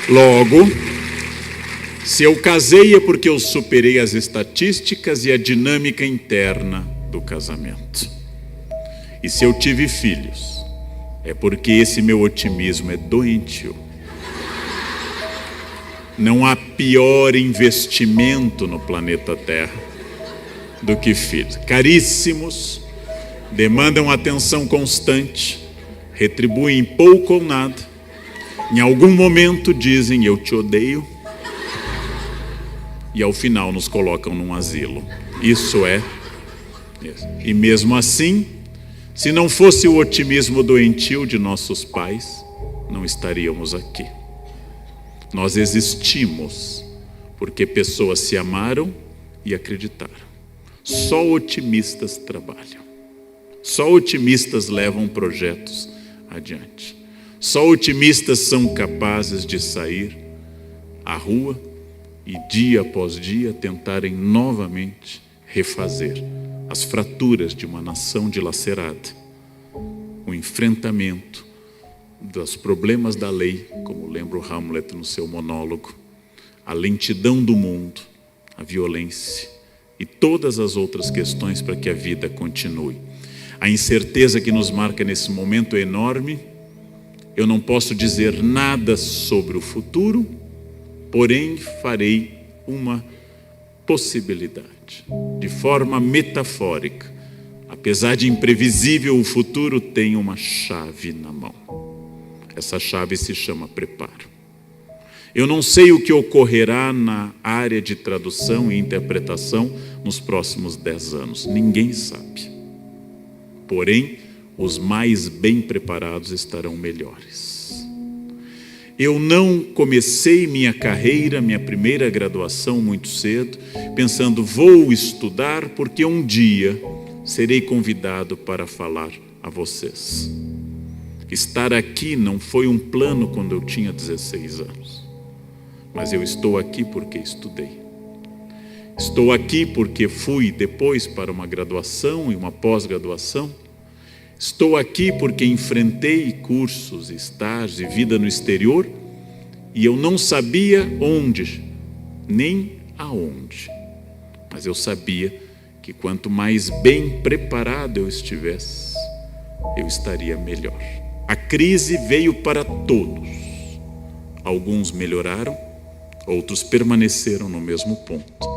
logo, se eu casei é porque eu superei as estatísticas e a dinâmica interna do casamento. E se eu tive filhos, é porque esse meu otimismo é doentio. Não há pior investimento no planeta Terra do que filhos. Caríssimos, demandam atenção constante, retribuem pouco ou nada. Em algum momento dizem: eu te odeio. E ao final nos colocam num asilo. Isso é. E mesmo assim, se não fosse o otimismo doentio de nossos pais, não estaríamos aqui. Nós existimos porque pessoas se amaram e acreditaram. Só otimistas trabalham. Só otimistas levam projetos adiante. Só otimistas são capazes de sair à rua e dia após dia tentarem novamente refazer as fraturas de uma nação dilacerada. O enfrentamento dos problemas da lei, como lembra o Hamlet no seu monólogo, a lentidão do mundo, a violência e todas as outras questões para que a vida continue. A incerteza que nos marca nesse momento é enorme. Eu não posso dizer nada sobre o futuro, porém farei uma possibilidade, de forma metafórica. Apesar de imprevisível, o futuro tem uma chave na mão. Essa chave se chama preparo. Eu não sei o que ocorrerá na área de tradução e interpretação nos próximos 10 anos. Ninguém sabe. Porém, os mais bem preparados estarão melhores. Eu não comecei minha carreira, minha primeira graduação muito cedo, pensando, vou estudar porque um dia serei convidado para falar a vocês. Estar aqui não foi um plano quando eu tinha 16 anos, mas eu estou aqui porque estudei. Estou aqui porque fui depois para uma graduação e uma pós-graduação. Estou aqui porque enfrentei cursos, estágios e vida no exterior e eu não sabia onde, nem aonde. Mas eu sabia que quanto mais bem preparado eu estivesse, eu estaria melhor. A crise veio para todos. Alguns melhoraram, outros permaneceram no mesmo ponto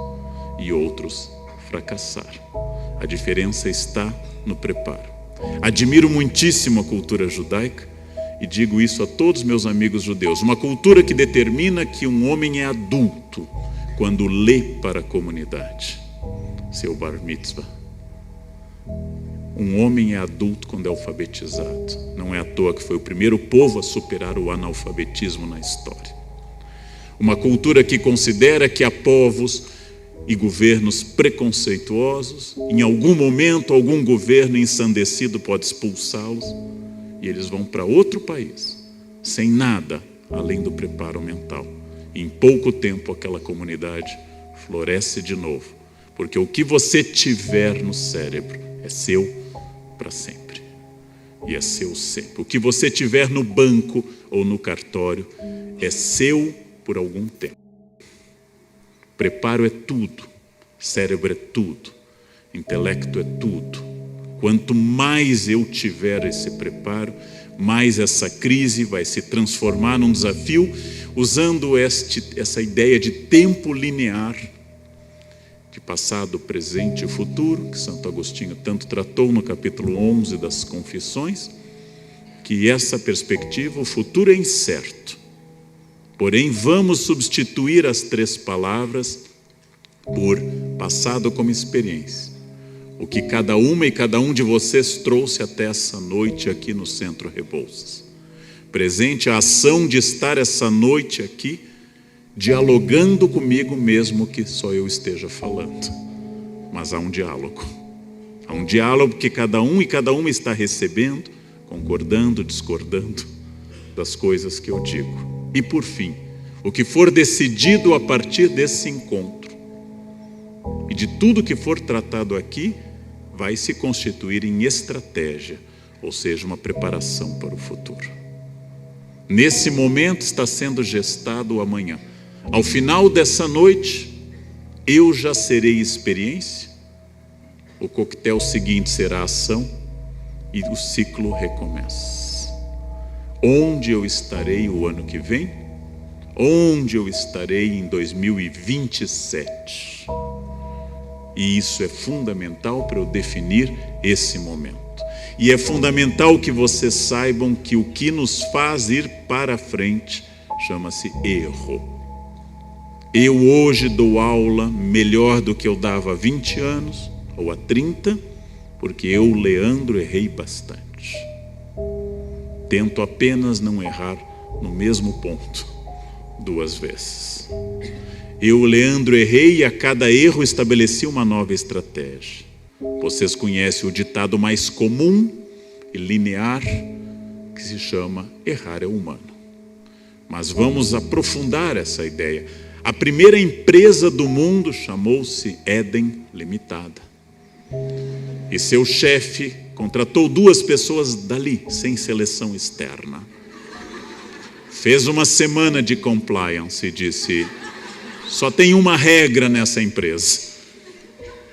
e outros fracassaram. A diferença está no preparo. Admiro muitíssimo a cultura judaica e digo isso a todos meus amigos judeus. Uma cultura que determina que um homem é adulto quando lê para a comunidade seu bar mitzvah. Um homem é adulto quando é alfabetizado. Não é à toa que foi o primeiro povo a superar o analfabetismo na história. Uma cultura que considera que há povos e governos preconceituosos, em algum momento algum governo ensandecido pode expulsá-los e eles vão para outro país, sem nada além do preparo mental. E em pouco tempo aquela comunidade floresce de novo, porque o que você tiver no cérebro é seu para sempre. E é seu sempre. O que você tiver no banco ou no cartório é seu por algum tempo. Preparo é tudo, cérebro é tudo, intelecto é tudo. Quanto mais eu tiver esse preparo, mais essa crise vai se transformar num desafio, usando essa ideia de tempo linear, de passado, presente e futuro, que Santo Agostinho tanto tratou no capítulo 11 das Confissões, que essa perspectiva, o futuro é incerto. Porém, vamos substituir as 3 palavras por passado como experiência. O que cada uma e cada um de vocês trouxe até essa noite aqui no Centro Rebouças. Presente a ação de estar essa noite aqui, dialogando comigo mesmo que só eu esteja falando. Mas há um diálogo. Há um diálogo que cada um e cada uma está recebendo, concordando, discordando das coisas que eu digo. E por fim, o que for decidido a partir desse encontro e de tudo que for tratado aqui, vai se constituir em estratégia, ou seja, uma preparação para o futuro. Nesse momento está sendo gestado o amanhã. Ao final dessa noite, eu já serei experiência, o coquetel seguinte será ação e o ciclo recomeça. Onde eu estarei o ano que vem? Onde eu estarei em 2027? E isso é fundamental para eu definir esse momento. E é fundamental que vocês saibam que o que nos faz ir para frente chama-se erro. Eu hoje dou aula melhor do que eu dava há 20 anos ou há 30, porque eu, Leandro, errei bastante. Tento apenas não errar no mesmo ponto 2 vezes. Eu, Leandro, errei e a cada erro estabeleci uma nova estratégia. Vocês conhecem o ditado mais comum e linear que se chama errar é humano. Mas vamos aprofundar essa ideia. A primeira empresa do mundo chamou-se Éden Limitada. E seu chefe contratou 2 pessoas dali, sem seleção externa. Fez uma semana de compliance e disse: só tem uma regra nessa empresa.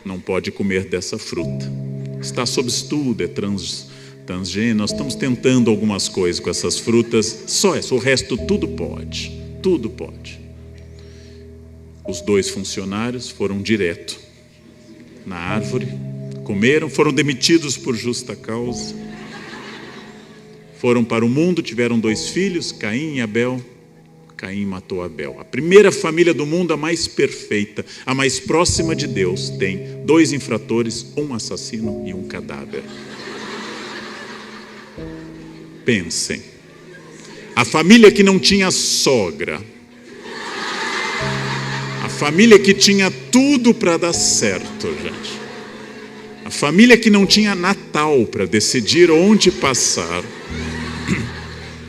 Não pode comer dessa fruta. Está sob estudo, é transgênico. Nós estamos tentando algumas coisas com essas frutas. Só essa, o resto tudo pode. Tudo pode. Os 2 funcionários foram direto na árvore, comeram, foram demitidos por justa causa. Foram para o mundo, tiveram 2 filhos, Caim e Abel. Caim matou Abel. A primeira família do mundo, a mais perfeita, a mais próxima de Deus, tem 2 infratores, um assassino e um cadáver. Pensem. A família que não tinha sogra. A família que tinha tudo para dar certo, gente. A família que não tinha Natal para decidir onde passar.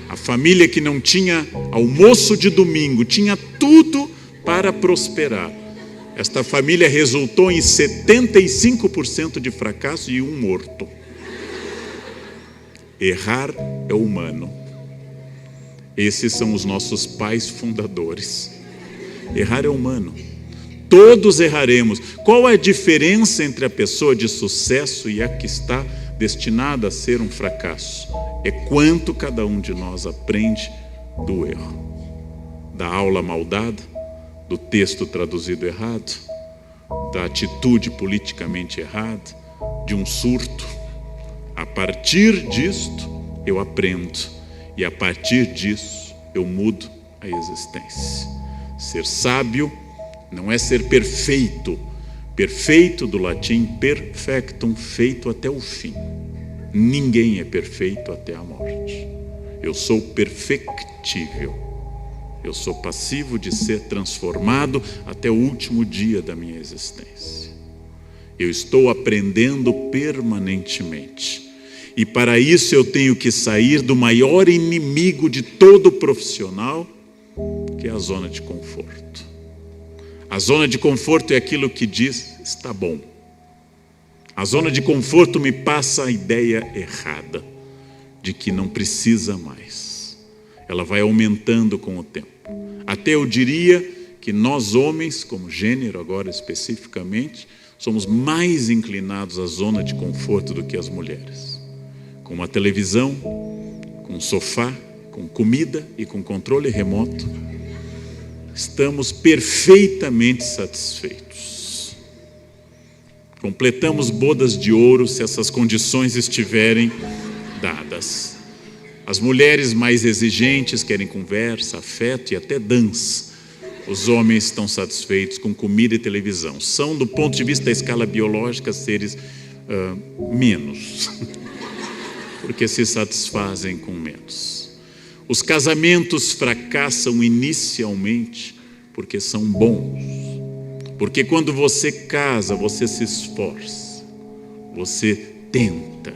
A família que não tinha almoço de domingo, tinha tudo para prosperar. Esta família resultou em 75% de fracasso e 1 morto. Errar é humano. Esses são os nossos pais fundadores. Errar é humano. Todos erraremos. Qual a diferença entre a pessoa de sucesso e a que está destinada a ser um fracasso? É quanto cada um de nós aprende do erro. Da aula mal dada, do texto traduzido errado, da atitude politicamente errada, de um surto. A partir disto, eu aprendo. E a partir disso, eu mudo a existência. Ser sábio não é ser perfeito. Perfeito do latim perfectum, feito até o fim. Ninguém é perfeito até a morte. Eu sou perfectível. Eu sou passivo de ser transformado até o último dia da minha existência. Eu estou aprendendo permanentemente. E para isso eu tenho que sair do maior inimigo de todo profissional, que é a zona de conforto. A zona de conforto é aquilo que diz, está bom. A zona de conforto me passa a ideia errada de que não precisa mais. Ela vai aumentando com o tempo. Até eu diria que nós homens, como gênero agora especificamente, somos mais inclinados à zona de conforto do que as mulheres. Com uma televisão, com um sofá, com comida e com controle remoto, estamos perfeitamente satisfeitos. Completamos bodas de ouro se essas condições estiverem dadas. As mulheres mais exigentes querem conversa, afeto e até dança. Os homens estão satisfeitos com comida e televisão. São, do ponto de vista da escala biológica, seres menos, porque se satisfazem com menos. Os casamentos fracassam inicialmente porque são bons. Porque quando você casa, você se esforça, você tenta,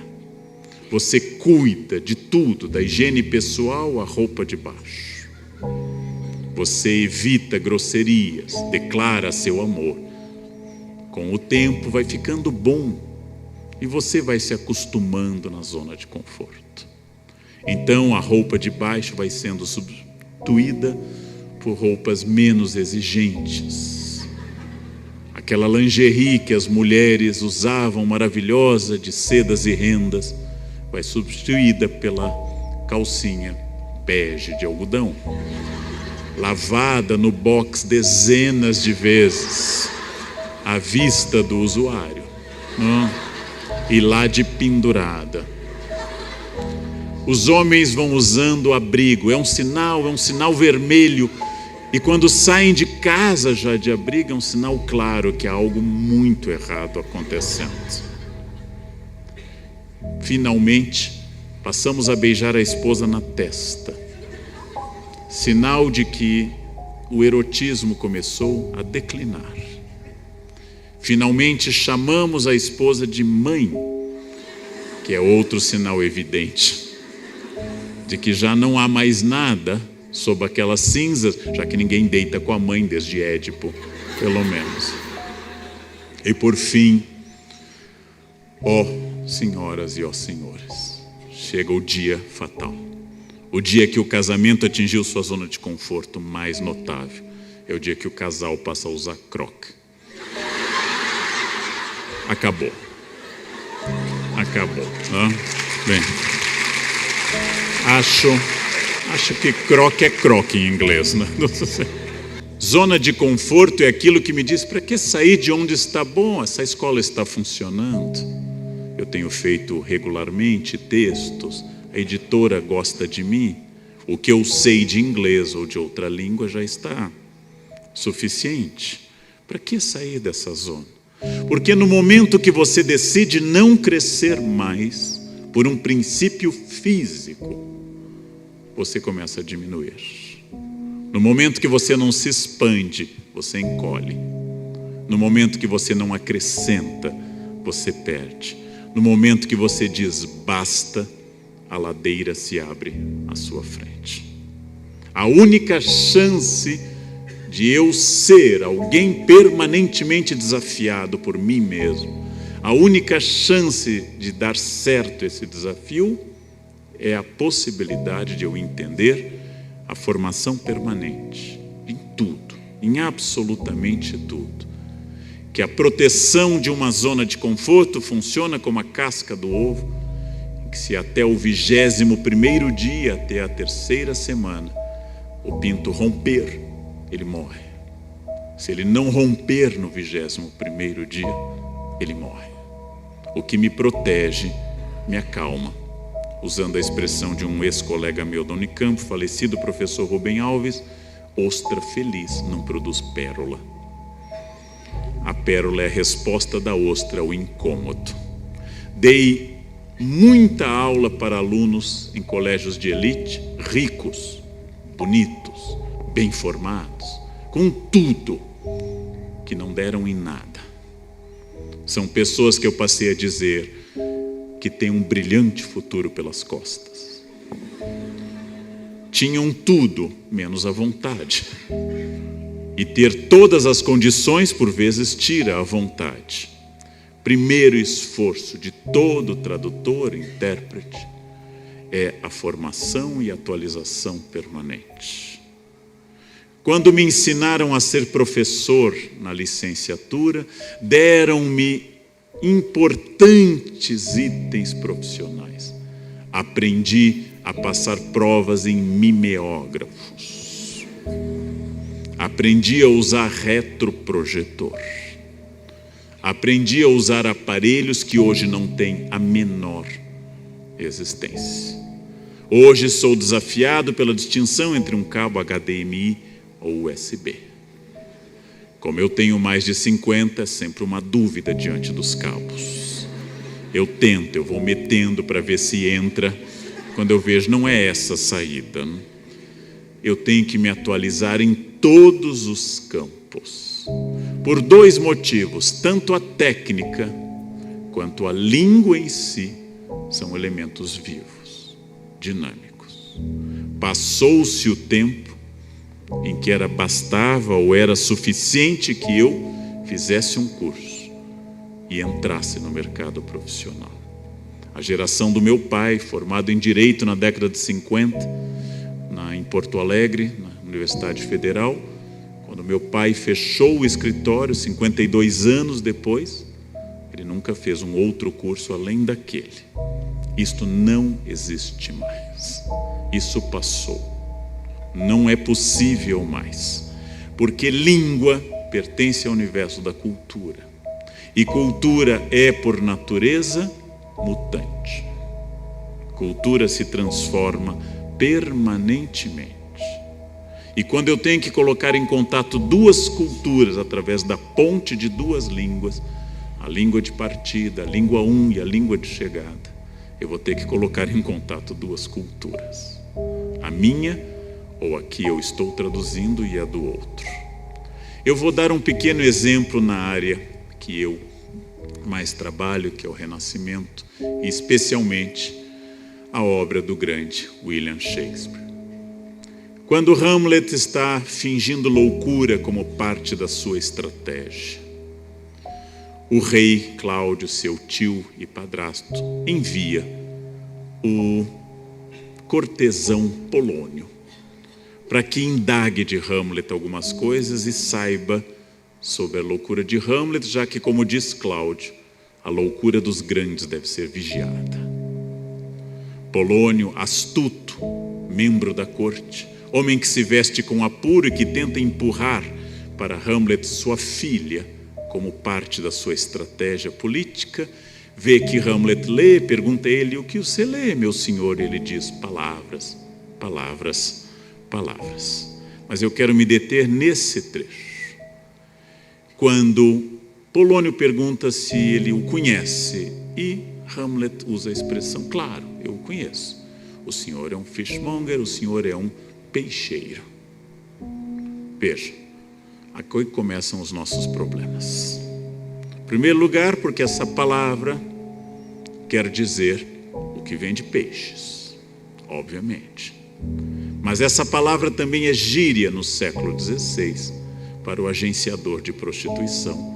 você cuida de tudo, da higiene pessoal à roupa de baixo. Você evita grosserias, declara seu amor. Com o tempo vai ficando bom e você vai se acostumando na zona de conforto. Então a roupa de baixo vai sendo substituída por roupas menos exigentes. Aquela lingerie que as mulheres usavam, maravilhosa, de sedas e rendas, vai substituída pela calcinha bege de algodão, lavada no box dezenas de vezes, à vista do usuário, e lá de pendurada. Os homens vão usando abrigo, é um sinal vermelho, e quando saem de casa já de abrigo, é um sinal claro que há algo muito errado acontecendo. Finalmente, passamos a beijar a esposa na testa, sinal de que o erotismo começou a declinar. Finalmente, chamamos a esposa de mãe, que é outro sinal evidente de que já não há mais nada sob aquelas cinzas, já que ninguém deita com a mãe desde Édipo, pelo menos. E por fim, ó senhoras e ó senhores, chega o dia fatal. O dia que o casamento atingiu sua zona de conforto mais notável. É o dia que o casal passa a usar croque. Acabou. Bem, acho que croque é croque em inglês, né? Zona de conforto é aquilo que me diz, para que sair de onde está bom? Essa escola está funcionando. Eu tenho feito regularmente textos, a editora gosta de mim, o que eu sei de inglês ou de outra língua já está suficiente. Para que sair dessa zona? Porque no momento que você decide não crescer mais por um princípio físico, você começa a diminuir. No momento que você não se expande, você encolhe. No momento que você não acrescenta, você perde. No momento que você diz basta, a ladeira se abre à sua frente. A única chance de eu ser alguém permanentemente desafiado por mim mesmo, a única chance de dar certo esse desafio é a possibilidade de eu entender a formação permanente em tudo, em absolutamente tudo. Que a proteção de uma zona de conforto funciona como a casca do ovo, que se até o 21º dia, até a 3ª semana, o pinto romper, ele morre. Se ele não romper no 21º dia, ele morre. O que me protege, me acalma. Usando a expressão de um ex-colega meu da Unicamp, falecido professor Rubem Alves, ostra feliz não produz pérola. A pérola é a resposta da ostra ao incômodo. Dei muita aula para alunos em colégios de elite, ricos, bonitos, bem formados, com tudo, que não deram em nada. São pessoas que eu passei a dizer que têm um brilhante futuro pelas costas. Tinham tudo, menos a vontade. E ter todas as condições, por vezes, tira a vontade. Primeiro esforço de todo tradutor, intérprete, é a formação e atualização permanente. Quando me ensinaram a ser professor na licenciatura, deram-me importantes itens profissionais. Aprendi a passar provas em mimeógrafos. Aprendi a usar retroprojetor. Aprendi a usar aparelhos que hoje não têm a menor existência. Hoje sou desafiado pela distinção entre um cabo HDMI ou USB. Como eu tenho mais de 50, é sempre uma dúvida diante dos cabos. Eu tento, eu vou metendo para ver se entra. Quando eu vejo, não é essa a saída. Eu tenho que me atualizar em todos os campos. Por 2 motivos, tanto a técnica quanto a língua em si são elementos vivos, dinâmicos. Passou-se o tempo em que bastava ou era suficiente que eu fizesse um curso e entrasse no mercado profissional. A geração do meu pai, formado em Direito na década de 50, em Porto Alegre, na Universidade Federal, quando meu pai fechou o escritório, 52 anos depois, ele nunca fez um outro curso além daquele. Isto não existe mais. Isso passou. Não é possível mais, porque língua pertence ao universo da cultura, e cultura é, por natureza, mutante. Cultura se transforma permanentemente, e quando eu tenho que colocar em contato 2 culturas através da ponte de 2 línguas, a língua de partida, a língua 1 e a língua de chegada, eu vou ter que colocar em contato 2 culturas, a minha ou a que eu estou traduzindo e a do outro. Eu vou dar um pequeno exemplo na área que eu mais trabalho, que é o Renascimento, e especialmente a obra do grande William Shakespeare. Quando Hamlet está fingindo loucura como parte da sua estratégia, o rei Cláudio, seu tio e padrasto, envia o cortesão Polônio para que indague de Hamlet algumas coisas e saiba sobre a loucura de Hamlet, já que, como diz Cláudio, a loucura dos grandes deve ser vigiada. Polônio, astuto, membro da corte, homem que se veste com apuro e que tenta empurrar para Hamlet sua filha como parte da sua estratégia política, vê que Hamlet lê, pergunta a ele: o que você lê, meu senhor? Ele diz: palavras, palavras, palavras. Mas eu quero me deter nesse trecho. Quando Polônio pergunta se ele o conhece, e Hamlet usa a expressão: claro, eu o conheço. o senhor é um fishmonger, o senhor é um peixeiro. Veja, aqui começam os nossos problemas. Em primeiro lugar, porque essa palavra quer dizer o que vem de peixes, obviamente. Mas essa palavra também é gíria no século XVI para o agenciador de prostituição,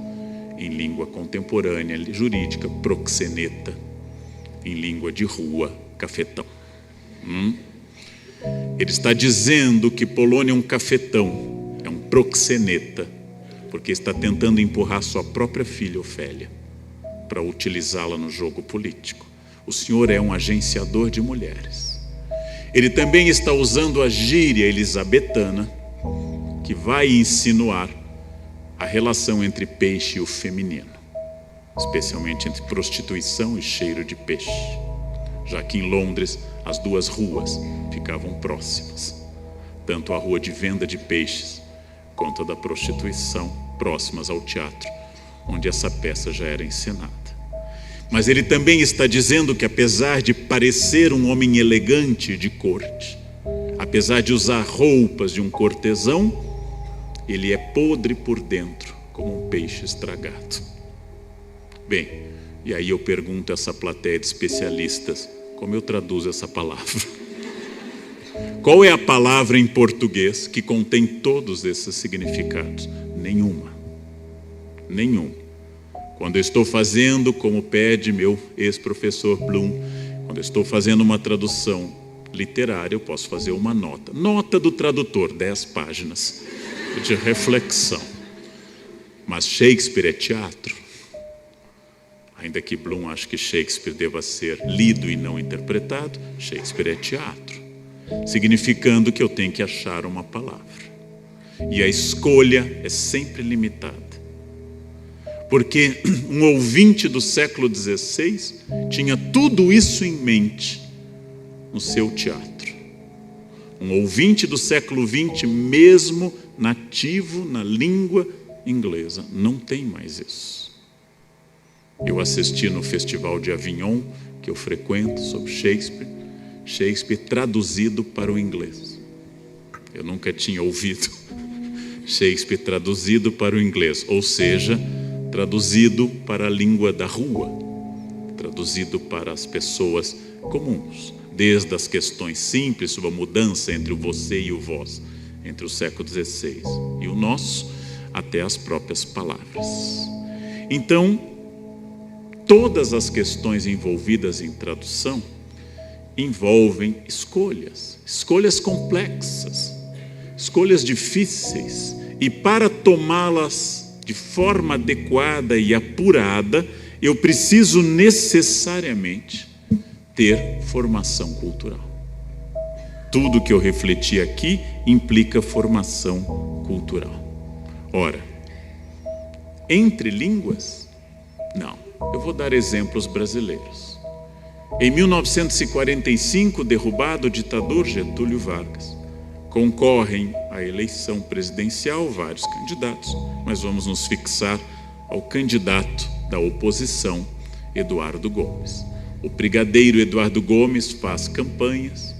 em língua contemporânea jurídica, proxeneta, em língua de rua, cafetão. Ele está dizendo que Polônia é um cafetão, é um proxeneta, porque está tentando empurrar sua própria filha Ofélia para utilizá-la no jogo político. O senhor é um agenciador de mulheres. Ele também está usando a gíria elisabetana, que vai insinuar a relação entre peixe e o feminino, especialmente entre prostituição e cheiro de peixe, já que em Londres as duas ruas ficavam próximas, tanto a rua de venda de peixes quanto a da prostituição, próximas ao teatro, onde essa peça já era encenada. Mas ele também está dizendo que, apesar de parecer um homem elegante de corte, apesar de usar roupas de um cortesão, ele é podre por dentro, como um peixe estragado. Bem, e aí eu pergunto a essa plateia de especialistas, como eu traduzo essa palavra? Qual é a palavra em português que contém todos esses significados? Nenhuma. Quando eu estou fazendo, como pede meu ex-professor Bloom, quando eu estou fazendo uma tradução literária, eu posso fazer uma nota. Nota do tradutor, 10 páginas de reflexão. Mas Shakespeare é teatro. Ainda que Bloom ache que Shakespeare deva ser lido e não interpretado, Shakespeare é teatro, significando que eu tenho que achar uma palavra. E a escolha é sempre limitada. Porque um ouvinte do século XVI tinha tudo isso em mente no seu teatro. Um ouvinte do século XX, mesmo nativo na língua inglesa, não tem mais isso. Eu assisti no Festival de Avignon, que eu frequento, sobre Shakespeare traduzido para o inglês. Eu nunca tinha ouvido Shakespeare traduzido para o inglês, ou seja, traduzido para a língua da rua, traduzido para as pessoas comuns, desde as questões simples sobre a mudança entre o você e o vós, entre o século XVI e o nosso, até as próprias palavras. Então, todas as questões envolvidas em tradução envolvem escolhas complexas, escolhas difíceis, e para tomá-las de forma adequada e apurada, eu preciso necessariamente ter formação cultural. Tudo que eu refleti aqui implica formação cultural. Ora, entre línguas? Não. Eu vou dar exemplos brasileiros. Em 1945, derrubado o ditador Getúlio Vargas, concorrem à eleição presidencial vários candidatos, mas vamos nos fixar ao candidato da oposição, Eduardo Gomes. O brigadeiro Eduardo Gomes faz campanhas.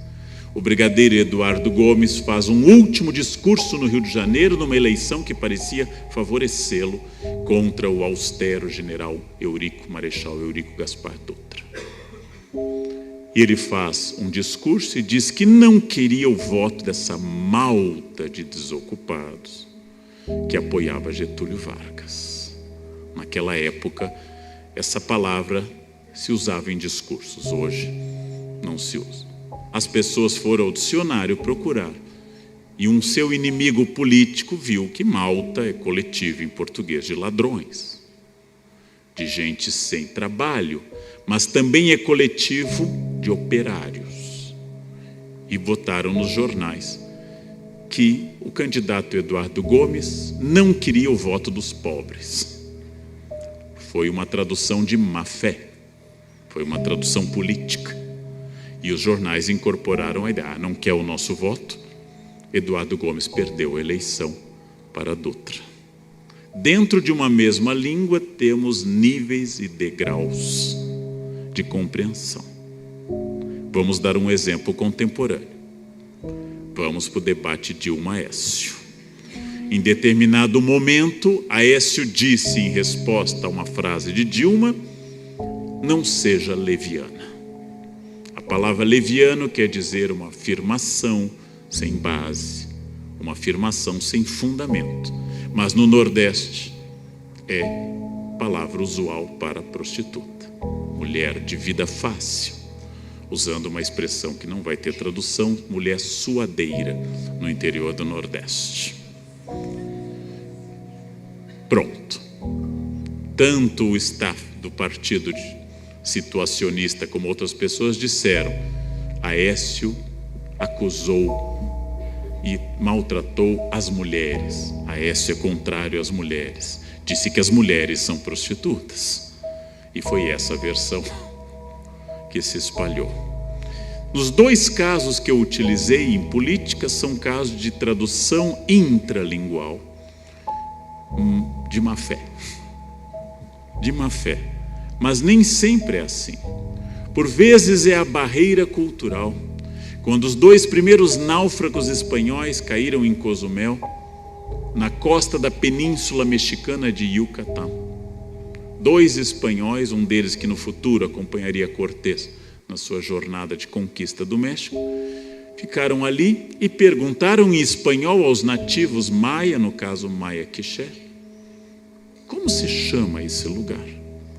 O brigadeiro Eduardo Gomes faz um último discurso no Rio de Janeiro, numa eleição que parecia favorecê-lo contra o austero general Marechal Eurico Gaspar Dutra. E ele faz um discurso e diz que não queria o voto dessa malta de desocupados que apoiava Getúlio Vargas. Naquela época, essa palavra se usava em discursos, hoje não se usa. As pessoas foram ao dicionário procurar e um seu inimigo político viu que malta é coletivo em português de ladrões, de gente sem trabalho, mas também é coletivo de operários. E botaram nos jornais que o candidato Eduardo Gomes não queria o voto dos pobres. Foi uma tradução de má fé, foi uma tradução política. E os jornais incorporaram a ideia, não quer o nosso voto? Eduardo Gomes perdeu a eleição para Dutra. Dentro de uma mesma língua temos níveis e degraus de compreensão. Vamos dar um exemplo contemporâneo. Vamos para o debate Dilma-Aécio. Em determinado momento, Aécio disse em resposta a uma frase de Dilma: não seja leviana. A palavra leviano quer dizer uma afirmação sem base, uma afirmação sem fundamento. Mas no Nordeste é palavra usual para prostituta, mulher de vida fácil, usando uma expressão que não vai ter tradução, mulher suadeira no interior do Nordeste. Pronto. Tanto o staff do partido situacionista como outras pessoas disseram: Aécio acusou e maltratou as mulheres. Aécio é contrário às mulheres. Disse que as mulheres são prostitutas. E foi essa a versão que se espalhou. Nos dois casos que eu utilizei em política são casos de tradução intralingual de má fé. De má fé. Mas nem sempre é assim. Por vezes é a barreira cultural. Quando os 2 primeiros náufragos espanhóis caíram em Cozumel, na costa da península mexicana de Yucatán, 2 espanhóis, um deles que no futuro acompanharia Cortés na sua jornada de conquista do México, ficaram ali e perguntaram em espanhol aos nativos maia, no caso maia quiché, como se chama esse lugar?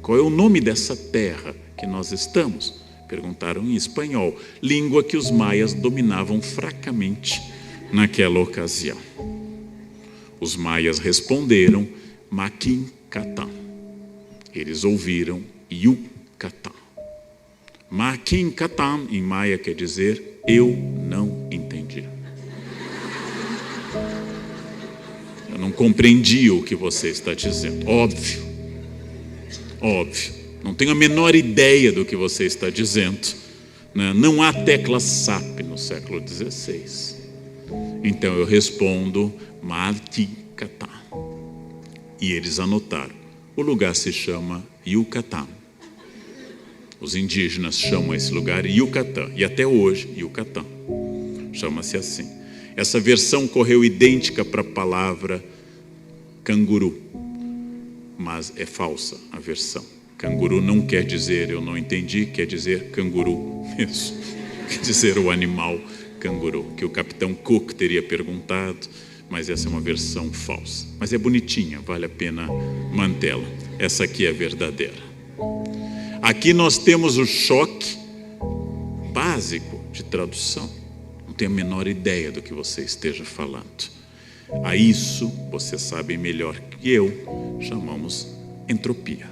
Qual é o nome dessa terra que nós estamos? Perguntaram em espanhol, língua que os maias dominavam fracamente naquela ocasião. Os maias responderam Maquincatán. Eles ouviram Yucatán. Maquincatán em maia quer dizer eu não entendi. Eu não compreendi o que você está dizendo. Óbvio. Não tenho a menor ideia do que você está dizendo. Não há tecla SAP no século XVI. Então eu respondo Maquincatán. E eles anotaram. O lugar se chama Yucatán. Os indígenas chamam esse lugar Yucatán. E até hoje, Yucatán. Chama-se assim. Essa versão correu idêntica para a palavra canguru. Mas é falsa a versão. Canguru não quer dizer eu não entendi, quer dizer canguru mesmo. Quer dizer o animal canguru, que o capitão Cook teria perguntado, mas essa é uma versão falsa. Mas é bonitinha, vale a pena mantê-la. Essa aqui é verdadeira. Aqui nós temos o choque básico de tradução. Não tenho a menor ideia do que você esteja falando. A isso, você sabe melhor que eu, chamamos entropia.